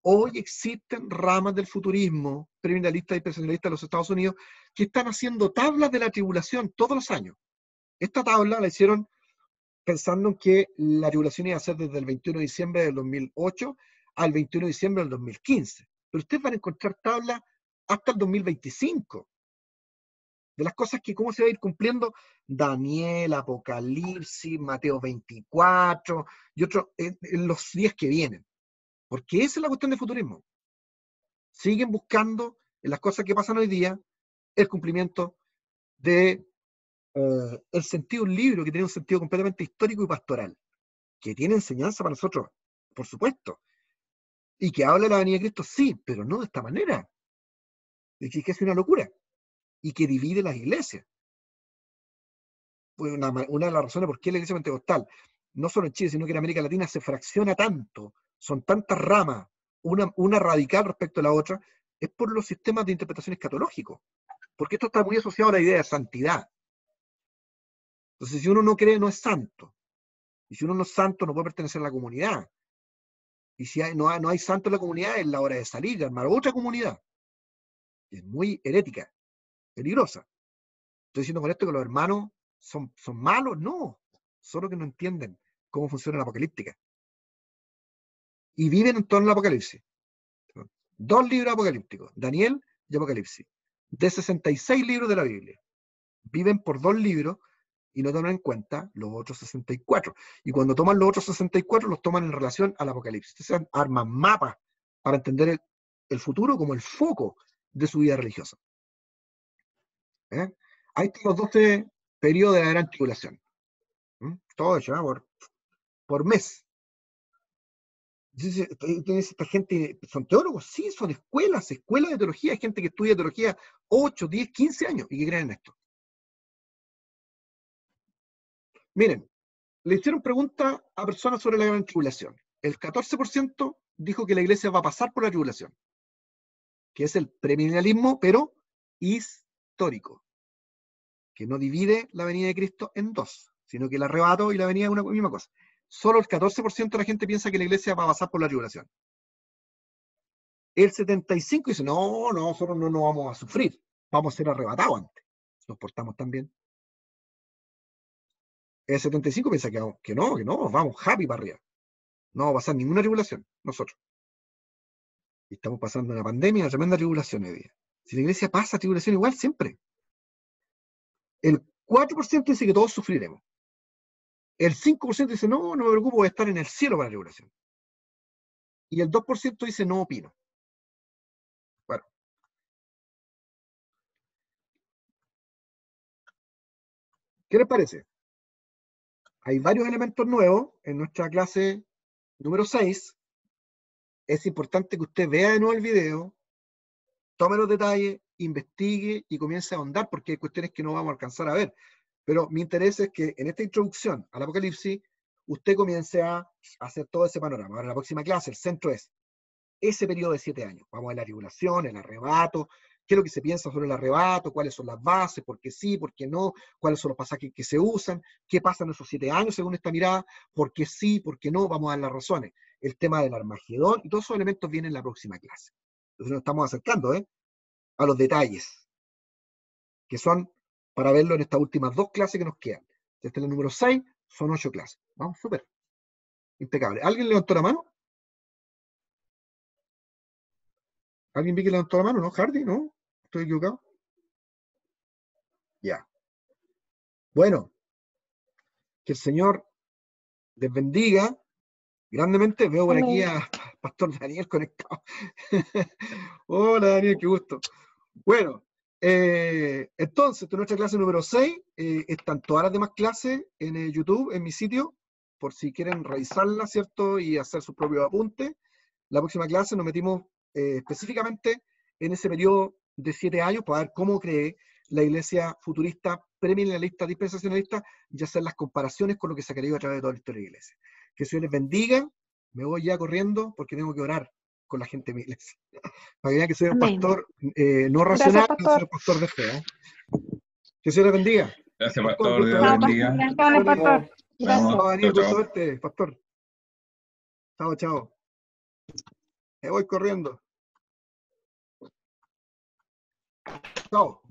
hoy existen ramas del futurismo premilenialista y dispensacionalista de los Estados Unidos que están haciendo tablas de la tribulación todos los años. Esta tabla la hicieron pensando en que la tribulación iba a ser desde el 21 de diciembre del 2008 al 21 de diciembre del 2015. Pero ustedes van a encontrar tablas hasta el 2025. De las cosas que cómo se va a ir cumpliendo Daniel, Apocalipsis, Mateo 24 y otros en los días que vienen. Porque esa es la cuestión del futurismo. Siguen buscando en las cosas que pasan hoy día el cumplimiento de el sentido de un libro que tiene un sentido completamente histórico y pastoral, que tiene enseñanza para nosotros, por supuesto, y que habla de la venida de Cristo, sí, pero no de esta manera. Es que es una locura y que divide las iglesias. Fue una de las razones por qué la iglesia pentecostal, no solo en Chile, sino que en América Latina, se fracciona tanto, son tantas ramas, una radical respecto a la otra, es por los sistemas de interpretación escatológicos, porque esto está muy asociado a la idea de santidad. Entonces, si uno no cree, no es santo, y si uno no es santo, no puede pertenecer a la comunidad, y si no hay santo en la comunidad, es la hora de salir, de armar otra comunidad. Es muy herética, peligrosa. Estoy diciendo con esto que los hermanos son malos, no, solo que no entienden cómo funciona la apocalíptica. Y viven en torno al apocalipsis. 2 libros apocalípticos, Daniel y Apocalipsis, de 66 libros de la Biblia. Viven por 2 libros y no toman en cuenta los otros 64. Y cuando toman los otros 64, los toman en relación al Apocalipsis. Entonces arman mapas para entender el futuro como el foco de su vida religiosa. Ahí están los 12 periodos de la gran tribulación. Todo hecho, por mes. Entonces, esta gente, ¿son teólogos? Sí, son escuelas de teología. Hay gente que estudia teología 8, 10, 15 años y que creen en esto. Miren, le hicieron preguntas a personas sobre la gran tribulación. El 14% dijo que la iglesia va a pasar por la tribulación, que es el premilenialismo, pero histórico, que no divide la venida de Cristo en 2, sino que el arrebato y la venida es una misma cosa. Solo el 14% de la gente piensa que la iglesia va a pasar por la tribulación. El 75% dice, no, nosotros no nos vamos a sufrir, vamos a ser arrebatados antes. Nos portamos tan bien. El 75% piensa que no, vamos happy para arriba. No va a pasar ninguna tribulación, nosotros. Y estamos pasando una pandemia, una tremenda tribulación hoy día. Si la iglesia pasa tribulación igual, siempre. El 4% dice que todos sufriremos. El 5% dice, no me preocupo, voy a estar en el cielo para la tribulación. Y el 2% dice, no opino. Bueno. ¿Qué les parece? Hay varios elementos nuevos en nuestra clase número 6. Es importante que usted vea de nuevo el video, tome los detalles, investigue y comience a ahondar, porque hay cuestiones que no vamos a alcanzar a ver. Pero mi interés es que en esta introducción al Apocalipsis, usted comience a hacer todo ese panorama. Ahora, en la próxima clase, el centro es ese periodo de 7 años. Vamos a ver la tribulación, el arrebato, qué es lo que se piensa sobre el arrebato, cuáles son las bases, por qué sí, por qué no, cuáles son los pasajes que se usan, qué pasa en esos 7 años según esta mirada, por qué sí, por qué no, vamos a dar las razones. El tema del Armagedón, y todos esos elementos vienen en la próxima clase. Entonces nos estamos acercando a los detalles, que son para verlo en estas últimas 2 clases que nos quedan. Este es el número 6, son 8 clases. Vamos, súper. Impecable. ¿Alguien levantó la mano? ¿Alguien vi que levantó la mano? ¿No? ¿Hardy? ¿No? ¿Estoy equivocado? Ya. Bueno, que el Señor les bendiga grandemente. Veo por aquí a Pastor Daniel conectado. Hola Daniel, qué gusto. Bueno, entonces, esta es nuestra clase número 6. Están todas las demás clases en YouTube, en mi sitio, por si quieren revisarla, ¿cierto? Y hacer sus propios apuntes. La próxima clase nos metimos específicamente en ese periodo de 7 años para ver cómo cree la iglesia futurista, premilenialista, dispensacionalista, y hacer las comparaciones con lo que se ha querido a través de toda la historia de la iglesia. Que el Señor les bendiga. Me voy ya corriendo porque tengo que orar con la gente de mi iglesia. Para que vean que soy un pastor no racional,
Gracias,
soy un pastor de fe. Que el Señor les bendiga.
Gracias,
Pastor,
pastor.
gusto
Dios le
verte.
bendiga.
Bendiciones, pastor. Gracias.
Chao, Daniel,
Chao,
gusto
chao.
verte, pastor. Chao, chao. Me voy corriendo. Chao.